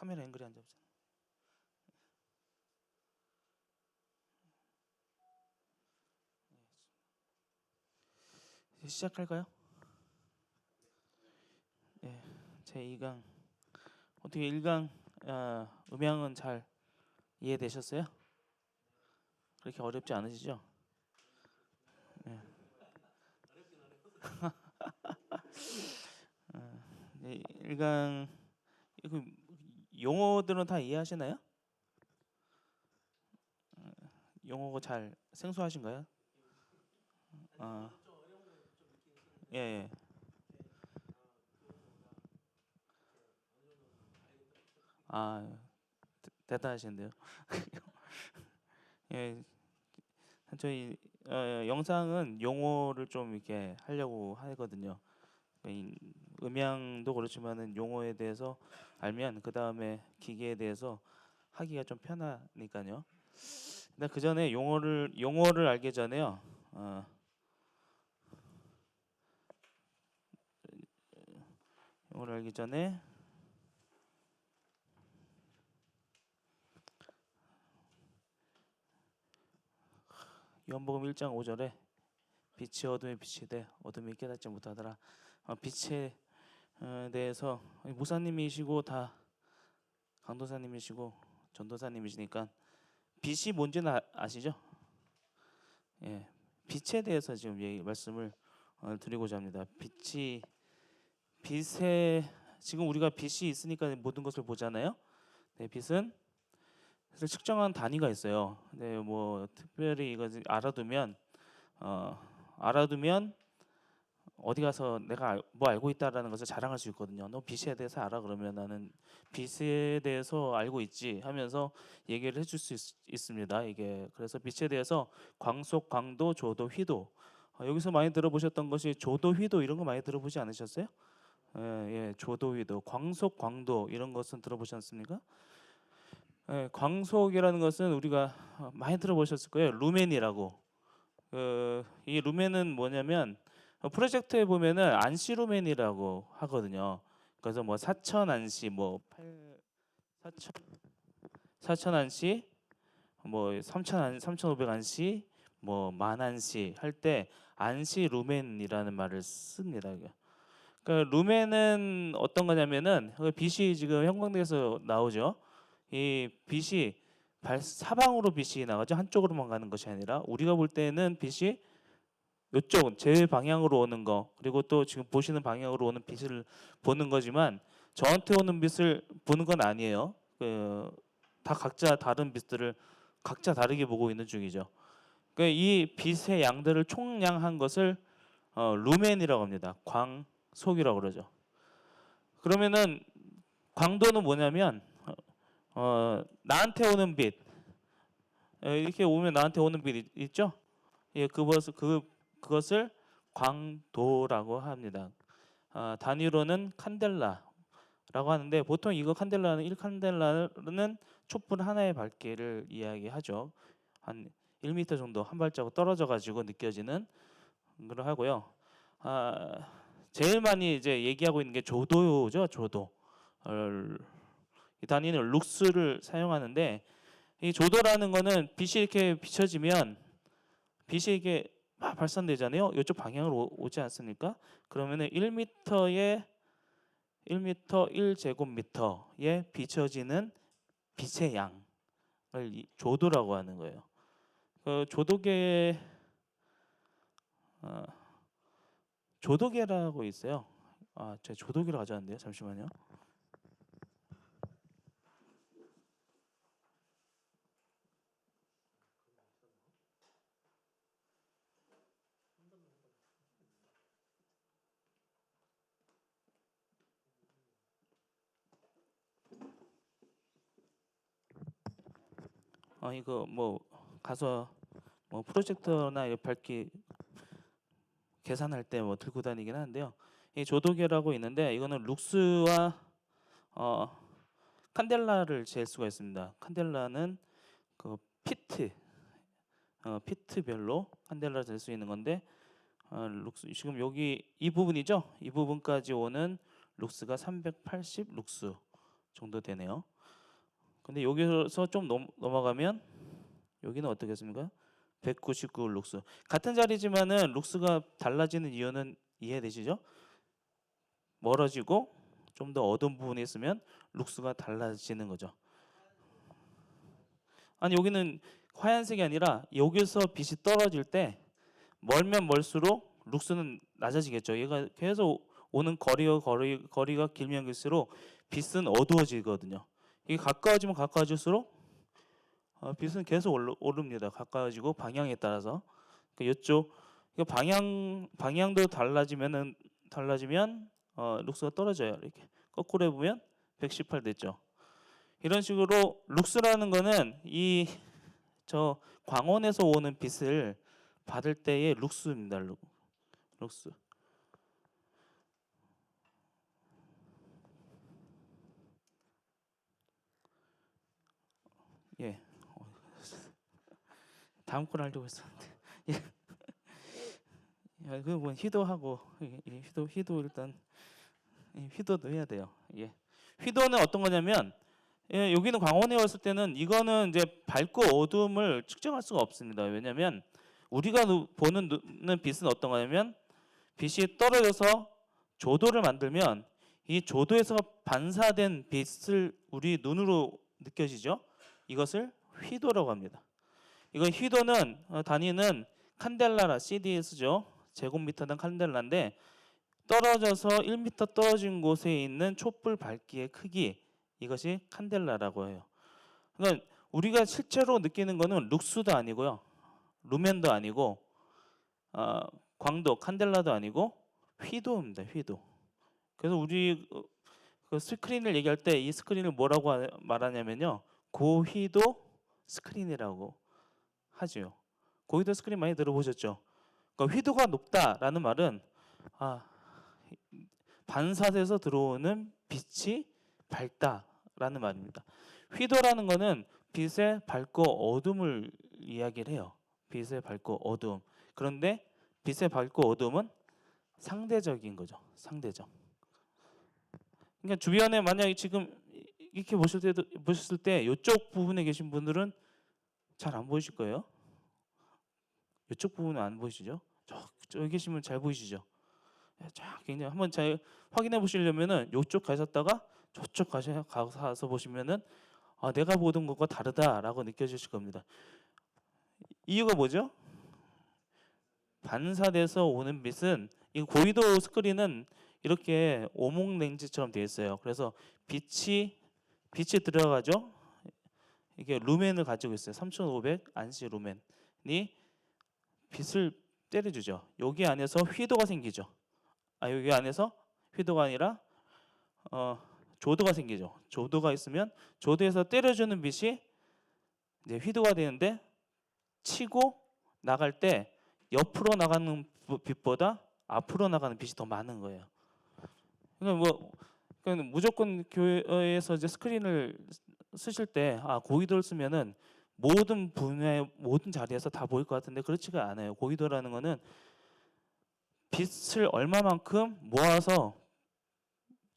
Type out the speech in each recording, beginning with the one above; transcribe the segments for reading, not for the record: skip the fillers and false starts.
카메라 앵글이 안 잡잖아. 시작할까요? 네, 제 2강 어떻게 1강 음향은 잘 이해되셨어요? 그렇게 어렵지 않으시죠? 네. 1강 용어들은 다 이해하시나요? 용어가 잘 생소하신가요? 예, 예. 대단하신데요. 예, 저희 영상은 용어를 좀 이렇게 하려고 하거든요. 음향도 그렇지만은 용어에 대해서 알면 그 다음에 기계에 대해서 하기가 좀 편하니까요. 근데 그 전에 용어를 알기 전에요. 용어를 알기 전에 요한복음 1장 5절에 빛이 어둠에 비치되 어둠이 깨닫지 못하더라. 빛에 대해서 목사님이시고 다 강도사님이시고 전도사님이시니까 빛이 뭔지는 아시죠? 예, 빛에 대해서 지금 말씀을 드리고자 합니다. 빛에 지금 우리가 빛이 있으니까 모든 것을 보잖아요. 네, 빛은 측정한 단위가 있어요. 네, 뭐 특별히 이거 알아두면 어디 가서 내가 뭐 알고 있다라는 것을 자랑할 수 있거든요. 너 빛에 대해서 알아? 그러면 나는 빛에 대해서 알고 있지 하면서 얘기를 해줄 수 있습니다. 이게 그래서 빛에 대해서 광속, 광도, 조도, 휘도 여기서 많이 들어보셨던 것이 조도, 휘도 이런 거 많이 들어보지 않으셨어요? 예, 예, 조도, 휘도, 광속, 광도 이런 것은 들어보셨습니까? 예, 광속이라는 것은 우리가 많이 들어보셨을 거예요. 루멘이라고. 이 루멘은 뭐냐면 프로젝트에 보면은 안시 루멘이라고 하거든요. 그래서 뭐 4천 안시, 뭐 4천 안시, 뭐 3,500 안시, 뭐 만 안시 할 때 안시 루멘이라는 말을 씁니다. 그러니까 루멘은 어떤 거냐면은 빛이 지금 형광등에서 나오죠. 이 빛이 사방으로 빛이 나가죠. 한쪽으로만 가는 것이 아니라 우리가 볼 때는 빛이 이쪽 제 방향으로 오는 거 그리고 또 지금 보시는 방향으로 오는 빛을 보는 거지만 저한테 오는 빛을 보는 건 아니에요. 다 각자 다른 빛들을 각자 다르게 보고 있는 중이죠. 그러니까 이 빛의 양들을 총량한 것을 루멘이라고 합니다. 광속이라고 그러죠. 그러면은 광도는 뭐냐면 나한테 오는 빛 이렇게 오면 나한테 오는 빛 있죠? 예, 그것을 광도라고 합니다. 단위로는 칸델라라고 하는데 보통 이거 칸델라는 1칸델라는 촛불 하나의 밝기를 이야기하죠. 한 1m 정도 한 발자국 떨어져 가지고 느껴지는 그걸 하고요. 제일 많이 이제 얘기하고 있는 게 조도죠, 조도. 이 단위는 룩스를 사용하는데 이 조도라는 거는 빛이 이렇게 비춰지면 빛이 이게 막 발산되잖아요. 이쪽 방향으로 오지 않습니까? 그러면은 1m에 1m 1제곱미터에 비춰지는 빛의 양을 조도라고 하는 거예요. 그 조도계라고 있어요. 제가 조도계를 가져왔는데요. 잠시만요. 이거 뭐 가서 뭐 프로젝터나 밝기 계산할 때 뭐 들고 다니긴 하는데요. 이 조도계라고 있는데 이거는 룩스와 칸델라를 잴 수가 있습니다. 칸델라는 그 피트별로 칸델라를 잴 수 있는 건데 룩스 지금 여기 이 부분이죠. 이 부분까지 오는 룩스가 380 룩스. 정도 되네요. 근데 여기서 좀 넘어가면 여기는 어떻겠습니까? 199 룩스. 같은 자리지만은 룩스가 달라지는 이유는 이해되시죠? 멀어지고 좀 더 어두운 부분이 있으면 룩스가 달라지는 거죠. 아니 여기는 하얀색이 아니라 여기서 빛이 떨어질 때 멀면 멀수록 룩스는 낮아지겠죠. 얘가 계속 오는 거리가 길면 길수록 빛은 어두워지거든요. 이게 가까워지면 가까워질수록 빛은 계속 오릅니다. 가까워지고 방향에 따라서. 그러니까 이쪽 방향도 달라지면 룩스가 떨어져요. 이렇게 거꾸로 해보면 118 됐죠. 이런 식으로 룩스라는 거는 이 저 광원에서 오는 빛을 받을 때의 룩스입니다. 룩스. 예. 다음 걸 하려고 했었는데. 예. 그뭐 휘도하고 휘도 일단 휘도도 해야 돼요. 예. 휘도는 어떤 거냐면 예, 여기는 광원에 왔을 때는 이거는 이제 밝고 어두움을 측정할 수가 없습니다. 왜냐하면 우리가 보는 빛은 어떤 거냐면 빛이 떨어져서 조도를 만들면 이 조도에서 반사된 빛을 우리 눈으로 느껴지죠. 이것을 휘도라고 합니다. 이거 휘도는 단위는 칸델라라 CD에 쓰죠. 제곱미터당 칸델라인데 떨어져서 1m 떨어진 곳에 있는 촛불 밝기의 크기 이것이 칸델라라고 해요. 그러니까 우리가 실제로 느끼는 거는 룩스도 아니고요. 루멘도 아니고 광도 칸델라도 아니고 휘도입니다. 휘도. 그래서 우리 그 스크린을 얘기할 때 이 스크린을 뭐라고 말하냐면요. 고휘도 스크린이라고 하죠. 고휘도 스크린 많이 들어보셨죠? 그러니까 휘도가 높다라는 말은 반사돼서 들어오는 빛이 밝다라는 말입니다. 휘도라는 거는 빛의 밝고 어둠을 이야기를 해요. 빛의 밝고 어둠. 그런데 빛의 밝고 어둠은 상대적인 거죠. 상대적. 그러니까 주변에 만약에 지금 이렇게 보셨을 때 이쪽 부분에 계신 분들은 잘 안 보이실 거예요. 이쪽 부분은 안 보이시죠? 저기 계시면 잘 보이시죠? 쫙 굉장히 한번 잘 확인해 보시려면은 이쪽 가셨다가 저쪽 가서 보시면은 내가 보던 것과 다르다라고 느껴지실 겁니다. 이유가 뭐죠? 반사돼서 오는 빛은 이 고위도 스크린은 이렇게 오목 렌즈처럼 되어 있어요. 그래서 빛이 들어가죠. 이게 루멘을 가지고 있어요. 3500 안시 루멘이 빛을 때려주죠. 여기 안에서 휘도가 생기죠. 여기 안에서 휘도가 아니라 조도가 생기죠. 조도가 있으면 조도에서 때려주는 빛이 이제 휘도가 되는데 치고 나갈 때 옆으로 나가는 빛보다 앞으로 나가는 빛이 더 많은 거예요. 그러니까 무조건 교회에서 이제 스크린을 쓰실 때 고의도를 쓰면은 모든 분야의 모든 자리에서 다 보일 것 같은데 그렇지가 않아요. 고의도라는 거는 빛을 얼마만큼 모아서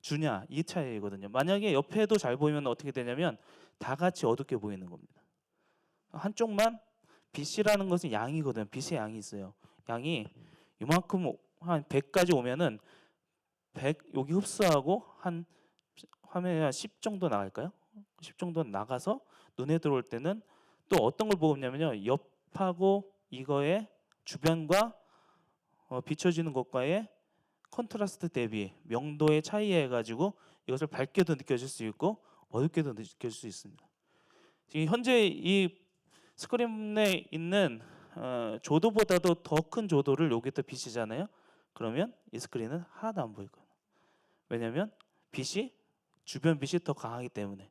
주냐 이 차이거든요. 만약에 옆에도 잘 보이면 어떻게 되냐면 다 같이 어둡게 보이는 겁니다. 한쪽만 빛이라는 것은 양이거든요. 빛의 양이 있어요. 양이 이만큼 한 100까지 오면은 100 여기 흡수하고 한 화면에 한 10 정도 나갈까요? 10 정도 나가서 눈에 들어올 때는 또 어떤 걸 보고 있냐면요. 옆하고 이거의 주변과 비춰지는 것과의 컨트라스트 대비 명도의 차이에 가지고 이것을 밝게도 느껴질 수 있고 어둡게도 느껴질 수 있습니다. 지금 현재 이 스크린에 있는 조도보다도 더 큰 조도를 여기다 비치잖아요. 그러면 이 스크린은 하나도 안 보일 거예요. 왜냐하면 주변 빛이 더 강하기 때문에.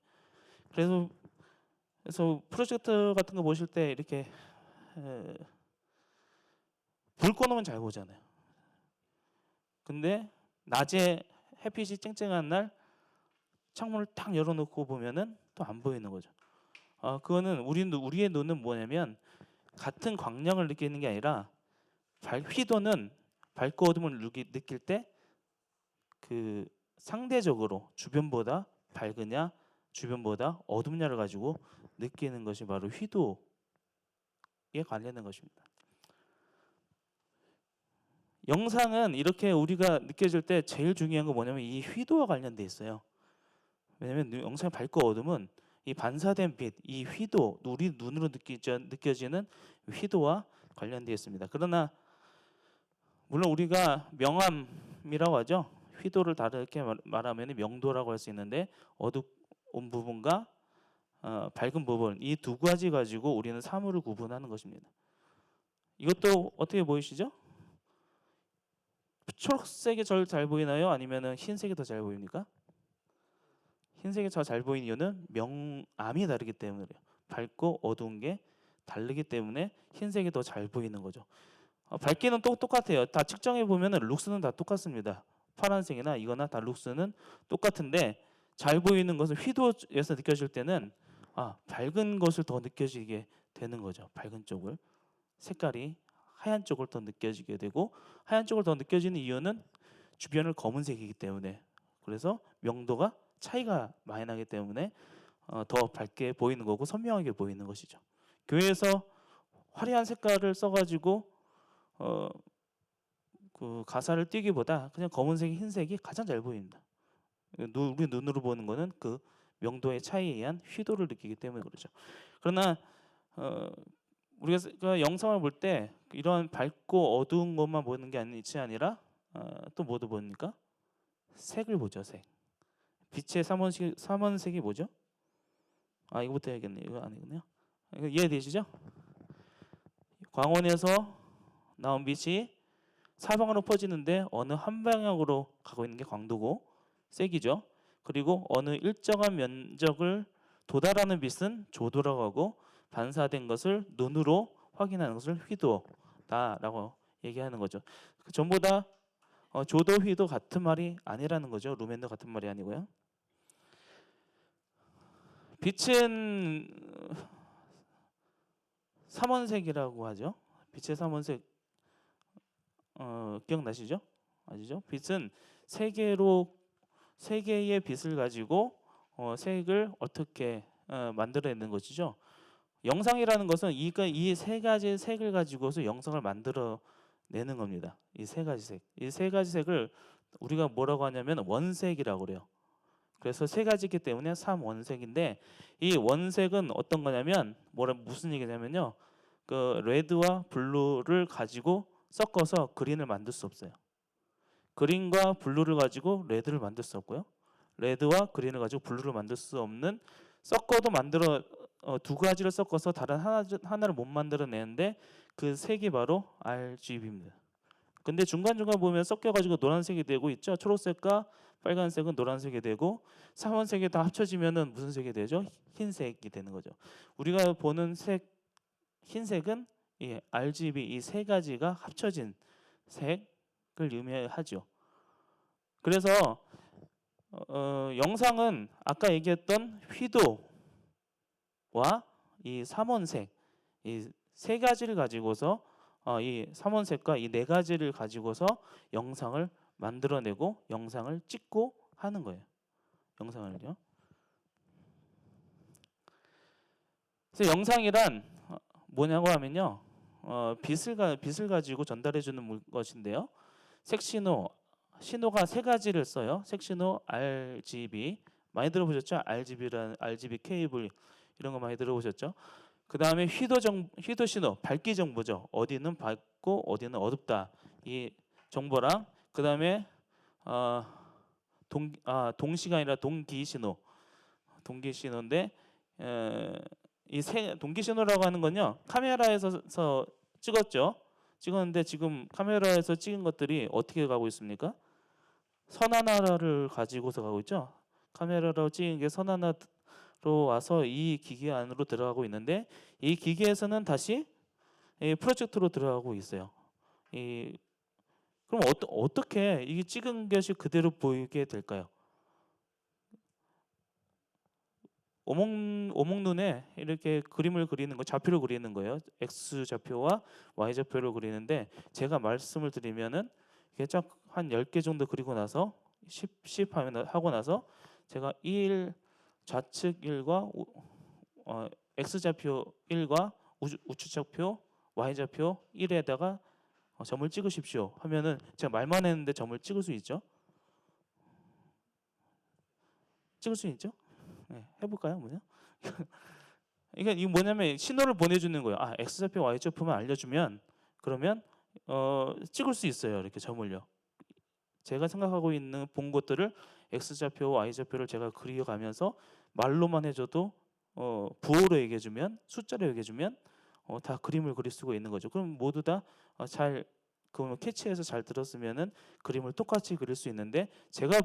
그래서 프로젝터 같은 거 보실 때 이렇게 불 꺼놓으면 잘 보잖아요. 근데 낮에 햇빛이 쨍쨍한 날 창문을 딱 열어놓고 보면은 또 안 보이는 거죠. 그거는 우리의 눈은 뭐냐면 같은 광량을 느끼는 게 아니라 휘도는 밝고 어둠을 느낄 때 그 상대적으로 주변보다 밝으냐 주변보다 어둡냐를 가지고 느끼는 것이 바로 휘도에 관련된 것입니다. 영상은 이렇게 우리가 느껴질 때 제일 중요한 거 뭐냐면 이 휘도와 관련돼 있어요. 왜냐면 영상의 밝고 어둠은 이 반사된 빛, 이 휘도, 우리 눈으로 느껴지는 휘도와 관련되어 있습니다. 그러나 물론 우리가 명암이라고 하죠. 휘도를 다르게 말하면 명도라고 할 수 있는데 어두운 부분과 밝은 부분 이 두 가지 가지고 우리는 사물을 구분하는 것입니다. 이것도 어떻게 보이시죠? 초록색이 잘 보이나요? 아니면 흰색이 더 잘 보입니까? 흰색이 더 잘 보이는 이유는 명암이 다르기 때문에 그래요. 밝고 어두운 게 다르기 때문에 흰색이 더 잘 보이는 거죠. 밝기는 똑같아요. 다 측정해 보면은 룩스는 다 똑같습니다. 파란색이나 이거나 다 룩스는 똑같은데 잘 보이는 것은 휘도에서 느껴질 때는 밝은 것을 더 느껴지게 되는 거죠. 밝은 쪽을 색깔이 하얀 쪽을 더 느껴지게 되고 하얀 쪽을 더 느껴지는 이유는 주변을 검은색이기 때문에 그래서 명도가 차이가 많이 나기 때문에 더 밝게 보이는 거고 선명하게 보이는 것이죠. 교회에서 화려한 색깔을 써가지고 그 가사를 띄기보다 그냥 검은색, 흰색이 가장 잘 보입니다. 우리 눈으로 보는 거는 그 명도의 차이에 의한 휘도를 느끼기 때문에 그렇죠. 그러나 우리가 영상을 볼 때 이런 밝고 어두운 것만 보는 게 아니라 또 뭐도 보니까 색을 보죠. 색. 빛의 삼원색이 뭐죠? 이거부터 해야겠네요. 이거 아니군요. 이거 이해되시죠? 광원에서 나온 빛이 사방으로 퍼지는데 어느 한 방향으로 가고 있는 게 광도고 색이죠. 그리고 어느 일정한 면적을 도달하는 빛은 조도라고 하고 반사된 것을 눈으로 확인하는 것을 휘도다라고 얘기하는 거죠. 전부 다 조도, 휘도 같은 말이 아니라는 거죠. 루멘도 같은 말이 아니고요. 빛은 삼원색이라고 하죠. 빛의 삼원색 기억나시죠? 아시죠? 빛은 세 개의 빛을 가지고 색을 어떻게 만들어내는 것이죠. 영상이라는 것은 이 세 가지 색을 가지고서 영상을 만들어내는 겁니다. 이 세 가지 색. 이 세 가지 색을 우리가 뭐라고 하냐면 원색이라고 그래요. 그래서 세 가지이기 때문에 삼원색인데 이 원색은 어떤 거냐면 무슨 얘기냐면요. 그 레드와 블루를 가지고 섞어서 그린을 만들 수 없어요. 그린과 블루를 가지고 레드를 만들 수 없고요. 레드와 그린을 가지고 블루를 만들 수 없는 섞어도 두 가지를 섞어서 다른 하나를 못 만들어내는데 그 색이 바로 RGB입니다. 근데 중간중간 보면 섞여가지고 노란색이 되고 있죠. 초록색과 빨간색은 노란색이 되고 삼원색이 다 합쳐지면은 무슨 색이 되죠? 흰색이 되는 거죠. 우리가 보는 흰색은 이 RGB 이 세 가지가 합쳐진 색을 의미하죠. 그래서 영상은 아까 얘기했던 휘도와 이 삼원색 이 세 가지를 가지고서 이 삼원색과 이 네 가지를 가지고서 영상을 만들어내고 영상을 찍고 하는 거예요. 영상을요. 그래서 영상이란 뭐냐고 하면요. 빛을 가지고 전달해 주는 것인데요. 신호가 세 가지를 써요. 색신호 RGB 많이 들어보셨죠? RGB 케이블 이런 거 많이 들어보셨죠? 그 다음에 휘도 신호 밝기 정보죠. 어디는 밝고 어디는 어둡다 이 정보랑 그 다음에 동시가 아니라 동기 신호인데 동기 신호라고 하는 건요 카메라에서 찍었는데 지금 카메라에서 찍은 것들이 어떻게 가고 있습니까? 선 하나를 가지고서 가고 있죠. 카메라로 찍은 게 선 하나로 와서 이 기계 안으로 들어가고 있는데 이 기계에서는 다시 프로젝터로 들어가고 있어요. 그럼 어떻게 이게 찍은 것이 그대로 보이게 될까요? 오목눈에 이렇게 그림을 그리는 거, 좌표를 그리는 거예요. X 좌표와 Y 좌표를 그리는데 제가 말씀을 드리면은 이게 쫙 한 10개 정도 그리고 나서 10 하고 나서 제가 1 좌측 1과 x좌표 1과 우측좌표 y좌표 1에다가 점을 찍으십시오 하면은 제가 말만 했는데 점을 찍을 수 있죠? 찍을 수 있죠? 네, 해볼까요? 뭐냐? 그러니까 이게 뭐냐면 신호를 보내주는 거예요. 아, x좌표, y좌표만 알려주면 그러면 찍을 수 있어요. 이렇게 점을요. 제가 생각하고 있는 본 것들을 x좌표, y좌표를 제가 그려가면서 말로만 해줘도 부호로 얘기해주면 숫자로 얘기해주면 다 그림을 그릴 수가 있는 거죠. 그럼 모두 다 잘 그 캐치해서 잘 들었으면은 그림을 똑같이 그릴 수 있는데 제가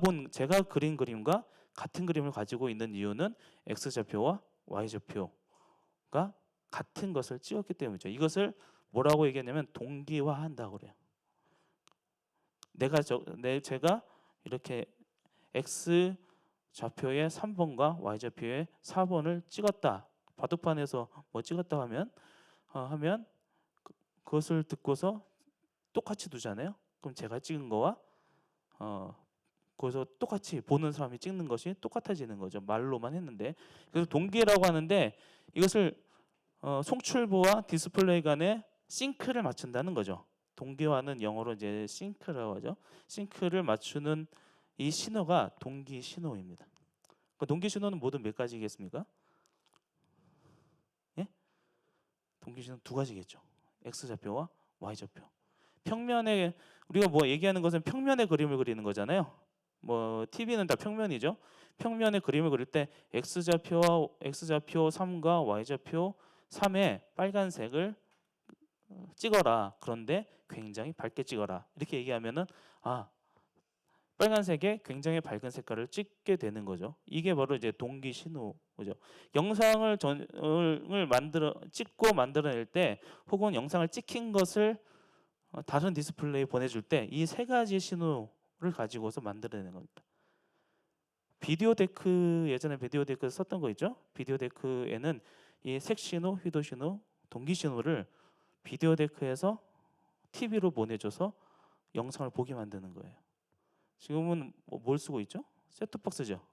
그린 그림과 같은 그림을 가지고 있는 이유는 x좌표와 y좌표가 같은 것을 찍었기 때문이죠. 이것을 뭐라고 얘기하냐면 동기화한다고 그래요. 제가 이렇게 x 좌표의 3번과 y 좌표의 4번을 찍었다. 바둑판에서 뭐 찍었다 하면 그것을 듣고서 똑같이 두잖아요. 그럼 제가 찍은 거와 거기서 똑같이 보는 사람이 찍는 것이 똑같아지는 거죠. 말로만 했는데. 그래서 동기라고 하는데 이것을 송출부와 디스플레이 간의 싱크를 맞춘다는 거죠. 동기화는 영어로 이제 싱크라고 하죠. 싱크를 맞추는 이 신호가 동기 신호입니다. 그 동기 신호는 모두 몇 가지겠습니까? 예? 동기 신호 두 가지겠죠. x좌표와 y좌표. 평면에 우리가 뭐 얘기하는 것은 평면의 그림을 그리는 거잖아요. 뭐 TV는 다 평면이죠. 평면의 그림을 그릴 때 x좌표 3과 y좌표 3에 빨간색을 찍어라. 그런데 굉장히 밝게 찍어라. 이렇게 얘기하면은 빨간색에 굉장히 밝은 색깔을 찍게 되는 거죠. 이게 바로 이제 동기 신호죠. 영상을 찍고 만들어낼 때 혹은 영상을 찍힌 것을 다른 디스플레이에 보내줄 때 이 세 가지 신호를 가지고서 만들어내는 겁니다. 비디오 데크 예전에 비디오 데크 썼던 거 있죠? 비디오 데크에는 이 색 신호, 휘도 신호, 동기 신호를 비디오 데크에서 TV로 보내줘서 영상을 보게 만드는 거예요. 지금은 뭘 쓰고 있죠? 셋톱박스죠.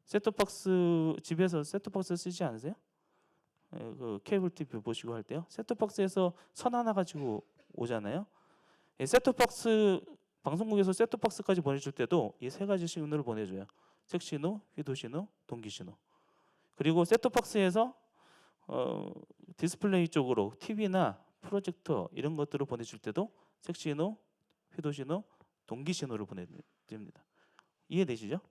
셋톱박스 집에서 셋톱박스 쓰지 않으세요? 그 케이블 TV 보시고 할 때요. 셋톱박스에서 선 하나 가지고 오잖아요. 셋톱박스 방송국에서 셋톱박스까지 보내줄 때도 이 세 가지 신호를 보내줘요. 색 신호, 휘도 신호, 동기 신호. 그리고 셋톱박스에서 디스플레이 쪽으로 TV나 프로젝터 이런 것들을 보내줄 때도 색 신호, 휘도 신호, 동기 신호를 보내드립니다. 이해되시죠?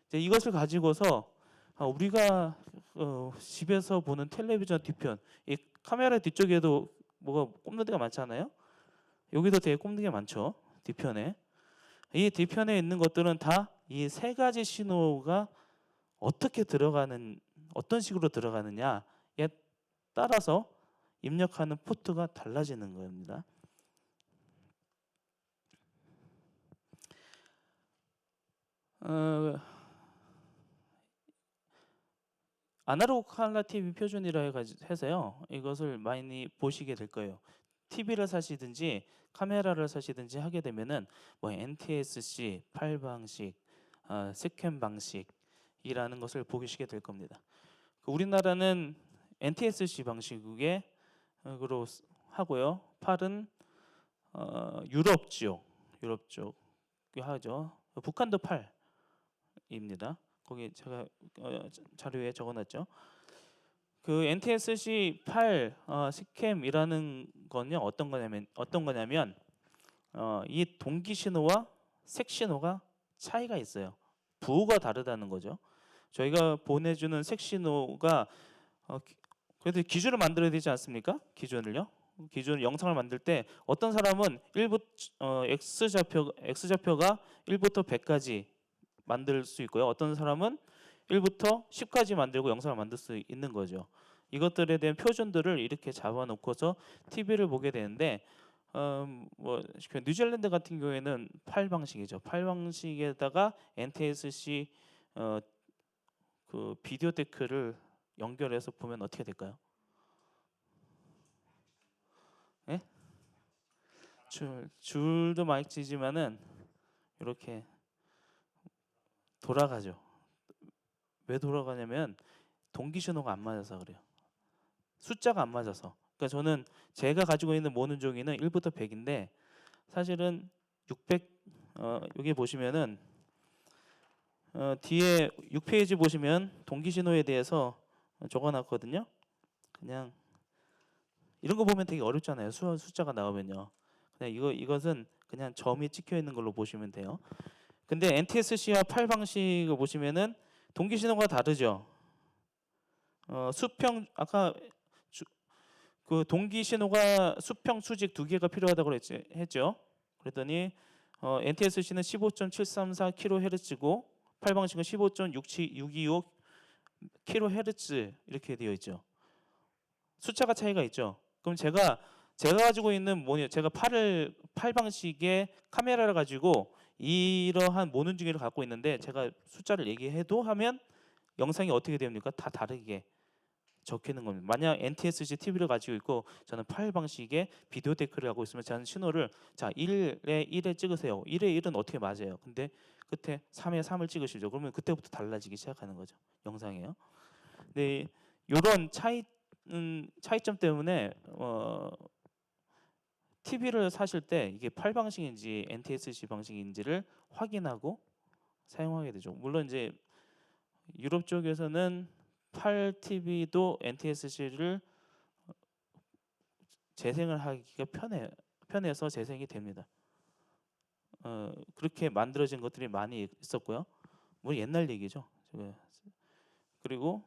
이제 이것을 가지고서 우리가 집에서 보는 텔레비전 뒤편, 이 카메라 뒤쪽에도 뭐가 꼽는 데가 많잖아요. 여기도 되게 꼽는 게 많죠. 뒤편에. 이 뒤편에 있는 것들은 다 이 세 가지 신호가 어떤 식으로 들어가느냐에 따라서 입력하는 포트가 달라지는 겁니다. 아날로그 칼라 TV 표준이라 해서요. 이것을 많이 보시게 될 거예요. TV를 사시든지 카메라를 사시든지 하게 되면은 뭐 NTSC 8방식, 스캔 방식이라는 것을 보시게 될 겁니다. 우리나라는 NTSC 방식으로 하고요. 8은 유럽 쪽 하죠. 북한도 8입니다. 거기 제가 자료에 적어놨죠. 그 NTSC 8 스캠이라는 건요 어떤 거냐면 이 동기 신호와 색 신호가 차이가 있어요. 부호가 다르다는 거죠. 저희가 보내주는 색 신호가 그래도 기준을 만들어야 되지 않습니까? 기준 영상을 만들 때 어떤 사람은 x좌표가 1부터 100까지 만들 수 있고요. 어떤 사람은 1부터 10까지 만들고 영상을 만들 수 있는 거죠. 이것들에 대한 표준들을 이렇게 잡아놓고서 TV를 보게 되는데 뉴질랜드 같은 경우에는 8방식이죠. 8방식에다가 NTSC 그 비디오 데크를 연결해서 보면 어떻게 될까요? 예? 줄도 많이 찌지만은 이렇게 돌아가죠. 왜 돌아가냐면 동기 신호가 안 맞아서 그래요. 숫자가 안 맞아서. 그러니까 저는 제가 가지고 있는 모는 종이는 1부터 100인데 사실은 600 여기 보시면은 뒤에 6페이지 보시면 동기 신호에 대해서 적어놨거든요. 그냥 이런 거 보면 되게 어렵잖아요. 숫자가 나오면요. 그냥 이것은 그냥 점이 찍혀 있는 걸로 보시면 돼요. 근데 NTSC와 팔 방식을 보시면은 동기 신호가 다르죠. 수평 아까 그 동기 신호가 수평 수직 두 개가 필요하다고 했죠. 그랬더니 NTSC는 15.734 kHz고 팔 방식은 15.625 kHz 이렇게 되어 있죠. 숫자가 차이가 있죠. 그럼 제가 가지고 있는 제가 팔 방식의 카메라를 가지고 이러한 모는 중계를 갖고 있는데 제가 숫자를 얘기해도 하면 영상이 어떻게 됩니까? 다 다르게 적히는 겁니다. 만약 NTSC TV를 가지고 있고 저는 파일 방식의 비디오 데크를 하고 있으면 저는 신호를 자 1에 1에 찍으세요. 1에 1은 어떻게 맞아요? 근데 끝에 3에 3을 찍으시죠. 그러면 그때부터 달라지기 시작하는 거죠. 영상이에요. 근데 이런 차이점 때문에 TV를 사실 때 이게 팔 방식인지 NTSC 방식인지를 확인하고 사용하게 되죠. 물론 이제 유럽 쪽에서는 팔 TV도 NTSC를 재생을 하기가 편해서 재생이 됩니다. 그렇게 만들어진 것들이 많이 있었고요. 뭐 옛날 얘기죠. 그리고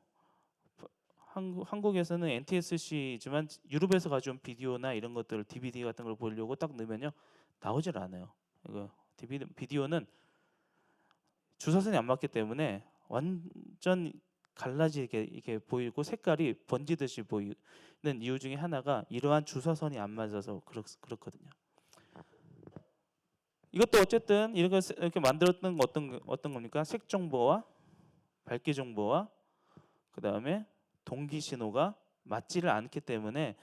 한국에서는 NTSC지만 유럽에서 가져온 비디오나 이런 것들 DVD 같은 걸 보려고 딱 넣으면요 나오질 않아요. 이거 비디오는 주사선이 안 맞기 때문에 완전 갈라지게 이렇게 보이고 색깔이 번지듯이 보이는 이유 중에 하나가 이러한 주사선이 안 맞아서 그렇거든요. 이것도 어쨌든 이렇게 만들었던 거 어떤 겁니까? 색 정보와 밝기 정보와 그 다음에 동기 신호가 맞지를 않기 때문에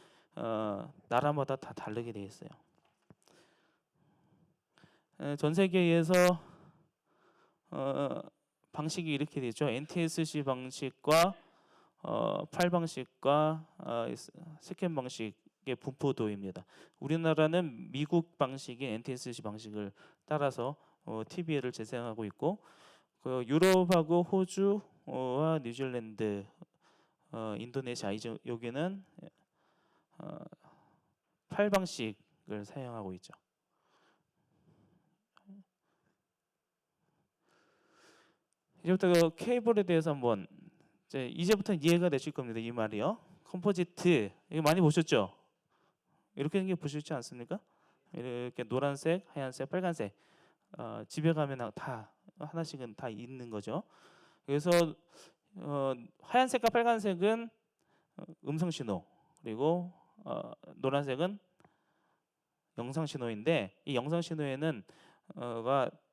나라마다 다 다르게 되어 있어요. 전 세계에서 방식이 이렇게 되죠. NTSC 방식과 팔 방식과 스캔 방식의 분포도입니다. 우리나라는 미국 방식인 NTSC 방식을 따라서 TV를 재생하고 있고 그 유럽하고 호주와 뉴질랜드, 인도네시아 여기는 팔 방식을 사용하고 있죠. 이제부터 그 케이블에 대해서 한번 이제부터 이해가 되실 겁니다. 이 말이요. 컴포지트 이거 많이 보셨죠? 이렇게 생겨 보셨지 않습니까? 이렇게 노란색, 하얀색, 빨간색 집에 가면 다 하나씩은 다 있는 거죠. 그래서 하얀색과 빨간색은 음성 신호 그리고 노란색은 영상 신호인데 이 영상 신호에는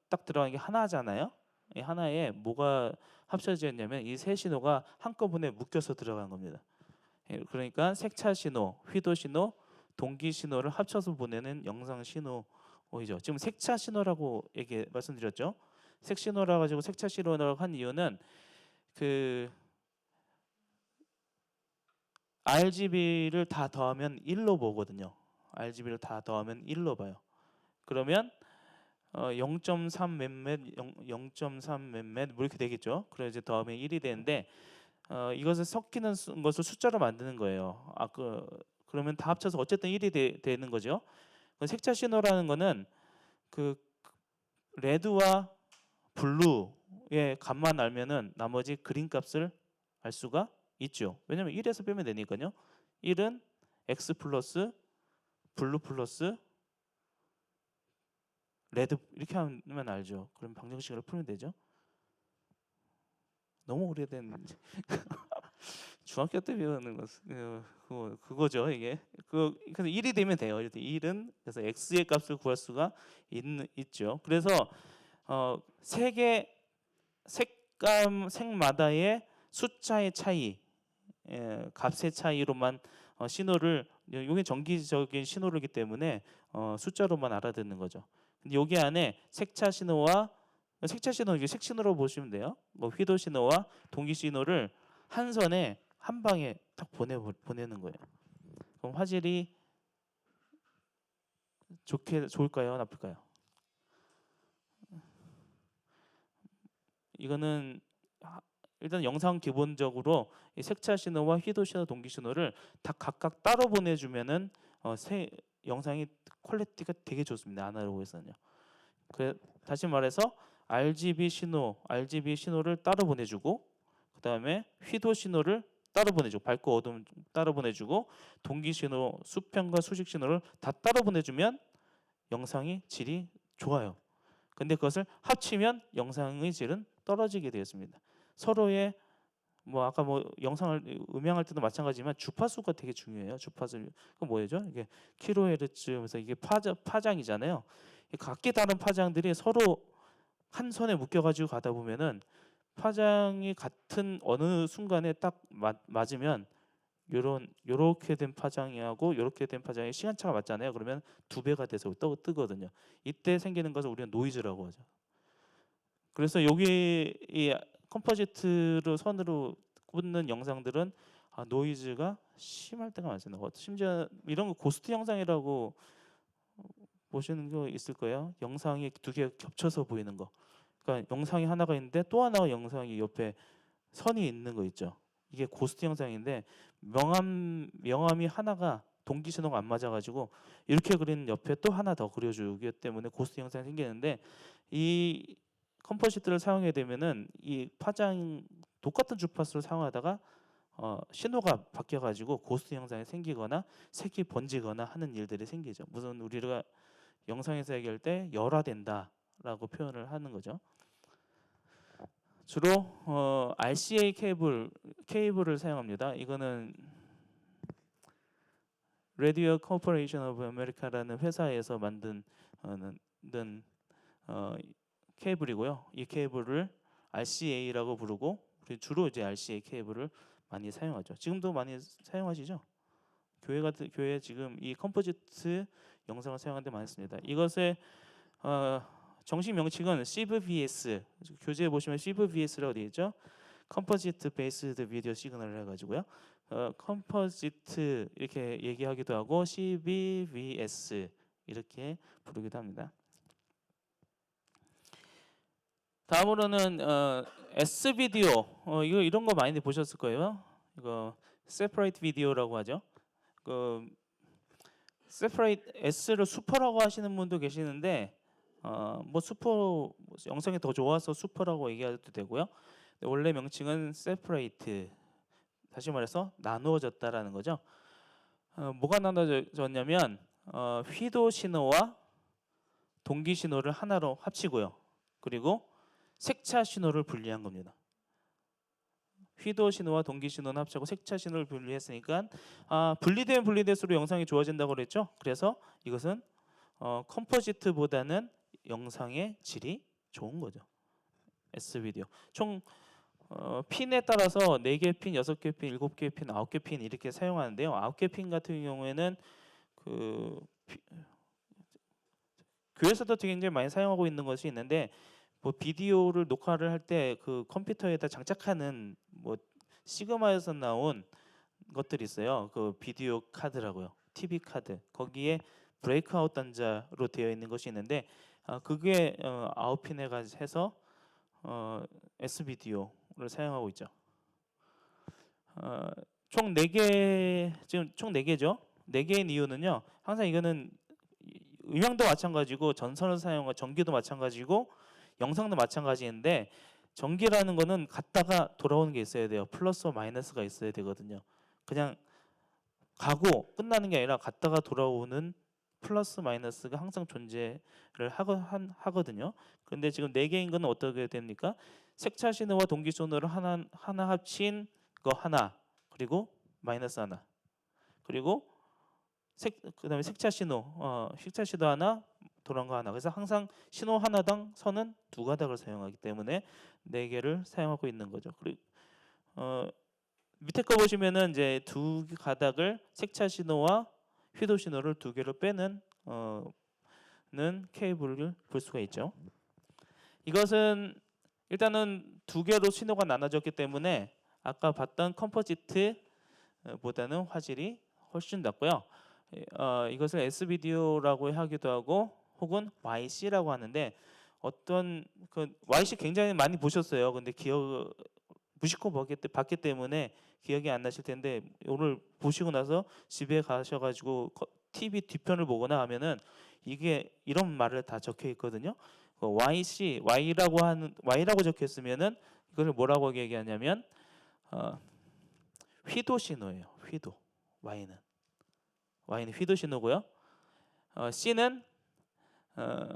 딱 들어간 게 하나잖아요. 이 하나에 뭐가 합쳐져 있냐면 이 세 신호가 한꺼번에 묶여서 들어간 겁니다. 그러니까 색차 신호, 휘도 신호, 동기 신호를 합쳐서 보내는 영상 신호이죠. 지금 색차 신호라고 말씀드렸죠. 색 신호라 가지고 색차 신호라고 한 이유는 그 RGB를 다 더하면 1로 보거든요. RGB를 다 더하면 1로 봐요. 그러면 0.3 몇몇, 0.3 몇몇 뭐 이렇게 되겠죠. 그래서 이제 더하면 1이 되는데 이것을 섞이는 것을 숫자로 만드는 거예요. 그러면 다 합쳐서 어쨌든 1이 되는 거죠. 색차 신호라는 거는 그 레드와 블루의 값만 알면은 나머지 그린 값을 알 수가 있죠. 왜냐면 1에서 빼면 되니까요. 1은 X 플러스 블루 플러스 레드 이렇게 하면 알죠. 그럼 방정식으로 풀면 되죠. 너무 오래된 중학교 때 배우는 그거죠. 이게 그래서 1이 되면 돼요. 1은 그래서 x의 값을 구할 수가 있죠. 그래서 색마다의 숫자의 차이, 값의 차이로만 신호를 이게 정기적인 신호이기 때문에 숫자로만 알아듣는 거죠. 근데 여기 안에 색차 신호와 색차 신호 이게 색신호로 보시면 돼요. 뭐 휘도 신호와 동기 신호를 한 선에 한 방에 딱 보내는 거예요. 그럼 화질이 좋을까요, 나쁠까요? 이거는 일단 영상 기본적으로 이 색차 신호와 휘도 신호, 동기 신호를 다 각각 따로 보내주면은 영상이 퀄리티가 되게 좋습니다. 아날로그에서는요. 다시 말해서 RGB 신호를 따로 보내주고, 그 다음에 휘도 신호를 따로 보내주고, 밝고 어두움 따로 보내주고, 동기 신호, 수평과 수직 신호를 다 따로 보내주면 영상이 질이 좋아요. 근데 그것을 합치면 영상의 질은 떨어지게 되었습니다. 서로의 뭐 아까 뭐 영상을 음향할 때도 마찬가지지만 주파수가 되게 중요해요. 주파수 그 뭐죠? 이게 킬로헤르츠면서 이게 파장이잖아요. 각기 다른 파장들이 서로 한 선에 묶여가지고 가다 보면은 파장이 같은 어느 순간에 딱 맞으면 요렇게 된 파장이하고 요렇게 된 파장이 시간차가 맞잖아요. 그러면 2배가 돼서 뜨거든요. 이때 생기는 것을 우리가 노이즈라고 하죠. 그래서 여기 이 컴포지트로 선으로 꽂는 영상들은 노이즈가 심할 때가 많습니다. 심지어 이런 거 고스트 영상이라고 보시는 거 있을 거예요. 영상이 2개 겹쳐서 보이는 거. 그러니까 영상이 하나가 있는데 또 하나 영상이 옆에 선이 있는 거 있죠. 이게 고스트 영상인데 명암이 하나가 동기 신호가 안 맞아가지고 이렇게 그린 옆에 또 하나 더 그려주기 때문에 고스트 영상이 생기는데 이 컴포지트를 사용하게 되면은 이 똑같은 주파수를 사용하다가 신호가 바뀌어가지고 고스트 영상이 생기거나 색이 번지거나 하는 일들이 생기죠. 무슨 우리가 영상에서 얘기할 때 열화된다라고 표현을 하는 거죠. 주로 RCA 케이블을 사용합니다. 이거는 Radio Corporation of America라는 회사에서 만든 케이블이고요. 이 케이블을 RCA라고 부르고 주로 이제 RCA 케이블을 많이 사용하죠. 지금도 많이 사용하시죠? 교회 지금 이 컴포지트 영상을 사용하는 데 많이 씁니다. 이것의 정식 명칭은 CVBS, 교재에 보시면 CVBS라고 되어 있죠. 컴포지트 베이스드 비디오 시그널을 해가지고요. 컴포지트 이렇게 얘기하기도 하고 CVBS 이렇게 부르기도 합니다. 다음으로는 S비디오 이거 이런 거 많이 보셨을 거예요. 이거 separate video라고 하죠. 그 separate S를 슈퍼라고 하시는 분도 계시는데 뭐 슈퍼 영상이 더 좋아서 슈퍼라고 얘기해도 되고요. 원래 명칭은 separate, 다시 말해서 나누어졌다라는 거죠. 뭐가 나눠졌냐면 휘도 신호와 동기 신호를 하나로 합치고요. 그리고 색차 신호를 분리한 겁니다. 휘도 신호와 동기 신호는 합치고 색차 신호를 분리했으니까 분리되면 분리될수록 영상이 좋아진다고 그랬죠. 그래서 이것은 컴포지트보다는 영상의 질이 좋은 거죠. S비디오. 총 핀에 따라서 4개 핀, 6개 핀, 7개 핀, 9개 핀 이렇게 사용하는데요. 9개 핀 같은 경우에는 교회에서도 굉장히 많이 사용하고 있는 것이 있는데 뭐 비디오를 녹화를 할 때 그 컴퓨터에다 장착하는 뭐 시그마에서 나온 것들이 있어요. 그 비디오 카드라고요. TV 카드. 거기에 브레이크아웃 단자로 되어 있는 것이 있는데 그게 9핀에 해서 S비디오를 사용하고 있죠. 총 4개, 지금 총 4개죠. 4개인 이유는요. 항상 이거는 음향도 마찬가지고 전선을 사용한 전기도 마찬가지고 영상도 마찬가지인데 전기라는 거는 갔다가 돌아오는 게 있어야 돼요. 플러스와 마이너스가 있어야 되거든요. 그냥 가고 끝나는 게 아니라 갔다가 돌아오는 플러스 마이너스가 항상 존재를 하거든요. 그런데 지금 4개인 건 어떻게 됩니까? 색차 신호와 동기 신호를 하나 합친 거 하나, 그리고 마이너스 하나, 그리고 그다음에 색차 신호 하나, 돌아온 거 하나. 그래서 항상 신호 하나당 선은 2가닥을 사용하기 때문에 4개를 사용하고 있는 거죠. 그리고 밑에 거 보시면은 이제 2가닥을 색차 신호와 휘도 신호를 2개로 빼는 케이블을 볼 수가 있죠. 이것은 일단은 두 개로 신호가 나눠졌기 때문에 아까 봤던 컴포지트보다는 화질이 훨씬 낮고요. 이것을 S비디오라고 하기도 하고 혹은 YC라고 하는데 어떤 그 YC 굉장히 많이 보셨어요. 근데 기억 무심코 봤기 때문에 기억이 안 나실 텐데 오늘 보시고 나서 집에 가셔가지고 TV 뒤편을 보거나 하면은 이게 이런 말을 다 적혀 있거든요. YC, Y라고 적혀 있으면은 이걸 뭐라고 얘기하냐면 휘도 신호예요. 휘도. Y는 휘도 신호고요. C는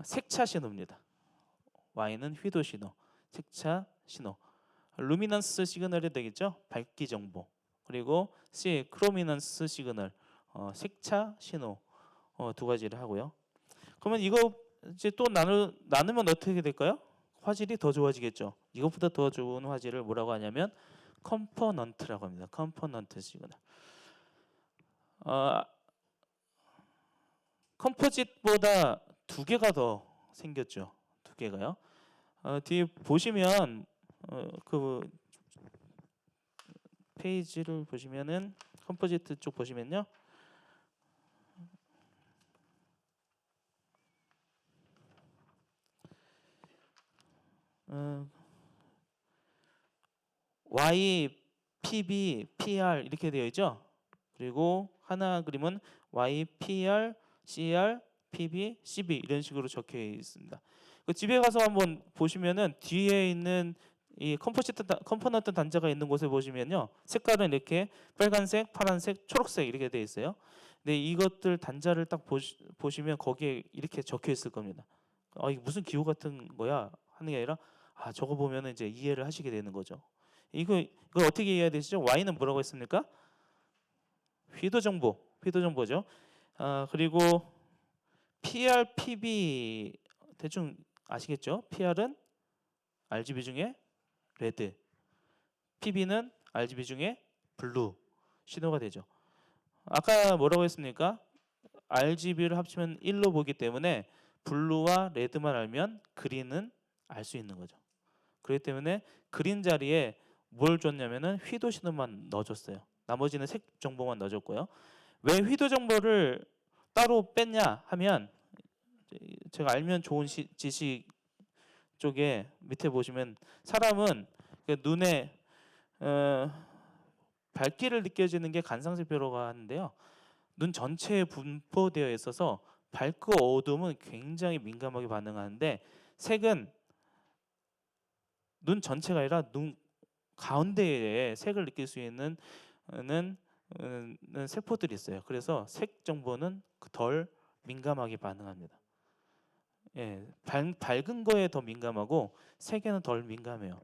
색차 신호입니다. Y는 휘도 신호, 색차 신호. 루미넌스 시그널이 되겠죠. 밝기 정보. 그리고 C 크로미넌스 시그널, 색차 신호 두 가지를 하고요. 그러면 이거 이제 또 나누면 어떻게 될까요? 화질이 더 좋아지겠죠. 이것보다 더 좋은 화질을 뭐라고 하냐면 컴포넌트라고 합니다. 컴포넌트 시그널. 컴포짓보다 두 개가 더 생겼죠. 두 개가요. 뒤에 보시면 그 페이지를 보시면은 컴포지트 쪽 보시면요. Y, PB, PR 이렇게 되어 있죠. 그리고 하나 그림은 Y, PR, CR, PB, CB 이런 식으로 적혀 있습니다. 집에 가서 한번 보시면은 뒤에 있는 이 컴포넌트 단자가 있는 곳에 보시면요. 색깔은 이렇게 빨간색, 파란색, 초록색 이렇게 되어 있어요. 근데 이것들 단자를 딱 보시면 거기에 이렇게 적혀 있을 겁니다. 이게 무슨 기호 같은 거야 하는 게 아니라 저거 보면은 이제 이해를 하시게 되는 거죠. 이거 어떻게 이해해야 되시죠? Y는 뭐라고 했습니까? 휘도 정보죠. 그리고 PR, PB 대충 아시겠죠? PR은 RGB 중에 레드, PB는 RGB 중에 블루 신호가 되죠. 아까 뭐라고 했습니까? RGB를 합치면 1로 보기 때문에 블루와 레드만 알면 그린은 알 수 있는 거죠. 그렇기 때문에 그린 자리에 뭘 줬냐면은 휘도 신호만 넣어줬어요. 나머지는 색 정보만 넣어줬고요. 왜 휘도 정보를 따로 뺐냐 하면 제가 알면 좋은 지식 쪽에 밑에 보시면 사람은 눈에 밝기를 느껴지는 게 간상세포라고 하는데요. 눈 전체에 분포되어 있어서 밝고 어두움은 굉장히 민감하게 반응하는데 색은 눈 전체가 아니라 눈 가운데에 색을 느낄 수 있는 세포들이 있어요. 그래서 색 정보는 덜 민감하게 반응합니다. 예, 밝은 거에 더 민감하고 색에는 덜 민감해요.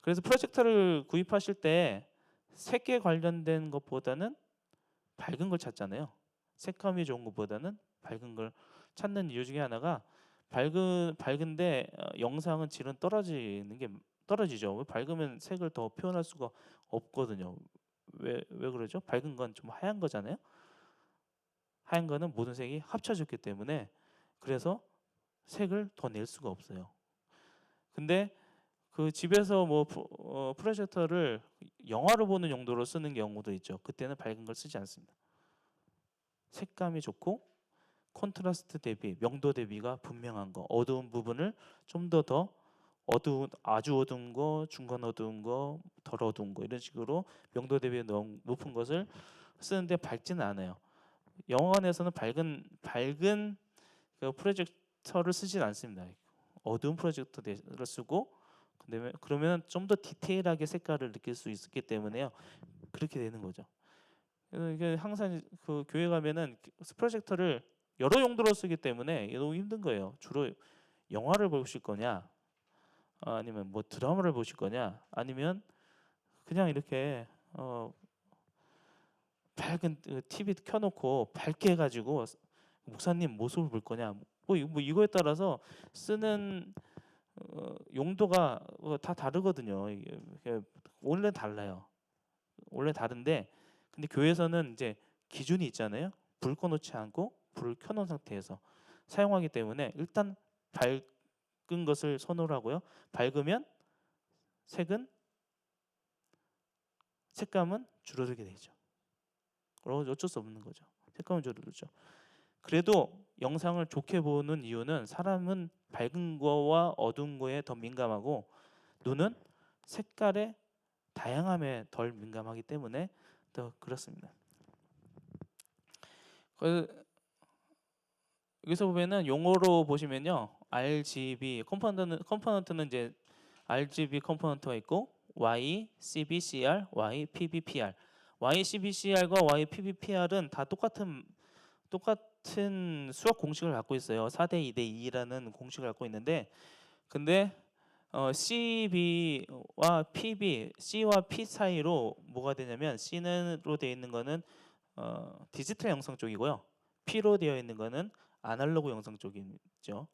그래서 프로젝터를 구입하실 때 색에 관련된 것보다는 밝은 걸 찾잖아요. 색감이 좋은 것보다는 밝은 걸 찾는 이유 중에 하나가 밝은데 영상은 질은 떨어지죠. 밝으면 색을 더 표현할 수가 없거든요. 왜 그러죠? 밝은 건 좀 하얀 거잖아요. 하얀 거는 모든 색이 합쳐졌기 때문에 그래서 색을 더 낼 수가 없어요. 근데 그 집에서 뭐 프로젝터를 영화를 보는 용도로 쓰는 경우도 있죠. 그때는 밝은 걸 쓰지 않습니다. 색감이 좋고 콘트라스트 대비, 명도 대비가 분명한 거, 어두운 부분을 좀 더 아주 어두운 거, 중간 어두운 거, 덜 어두운 거 이런 식으로 명도 대비 너무 높은 것을 쓰는데 밝지는 않아요. 영화관에서는 밝은 그 프로젝터를 쓰진 않습니다. 어두운 프로젝터를 쓰고 그러면 좀 더 디테일하게 색깔을 느낄 수 있기 때문에요. 그렇게 되는 거죠. 그래서 이게 항상 그 교회 가면은 프로젝터를 여러 용도로 쓰기 때문에 너무 힘든 거예요. 주로 영화를 보실 거냐, 아니면 뭐 드라마를 보실 거냐, 아니면 그냥 이렇게 밝은 TV 켜놓고 밝게 해가지고 목사님 모습을 볼 거냐, 뭐 이거에 따라서 쓰는 용도가 다 다르거든요. 원래 달라요. 원래 다른데 근데 교회에서는 이제 기준이 있잖아요. 불 꺼놓지 않고 불을 켜놓은 상태에서 사용하기 때문에 일단 것을 선호를 하고요. 밝으면 색감은 줄어들게 되죠. 어쩔 수 없는 거죠. 색감은 줄어들죠. 그래도 영상을 좋게 보는 이유는 사람은 밝은 거와 어두운 거에 더 민감하고 눈은 색깔의 다양함에 덜 민감하기 때문에 더 그렇습니다. 여기서 보면은 용어로 보시면요, RGB 컴포넌트는 이제 RGB 컴포넌트가 있고 YCBCR, YPBPR. YCBCR과 YPBPR은 다 똑같은 수학 공식을 갖고 있어요. 4대 2대 2라는 공식을 갖고 있는데, 근데 CB와 PB, C와 P 사이로 뭐가 되냐면 C로 되어 있는 거는 디지털 영상 쪽이고요. P로 되어 있는 거는 아날로그 영상 쪽이죠.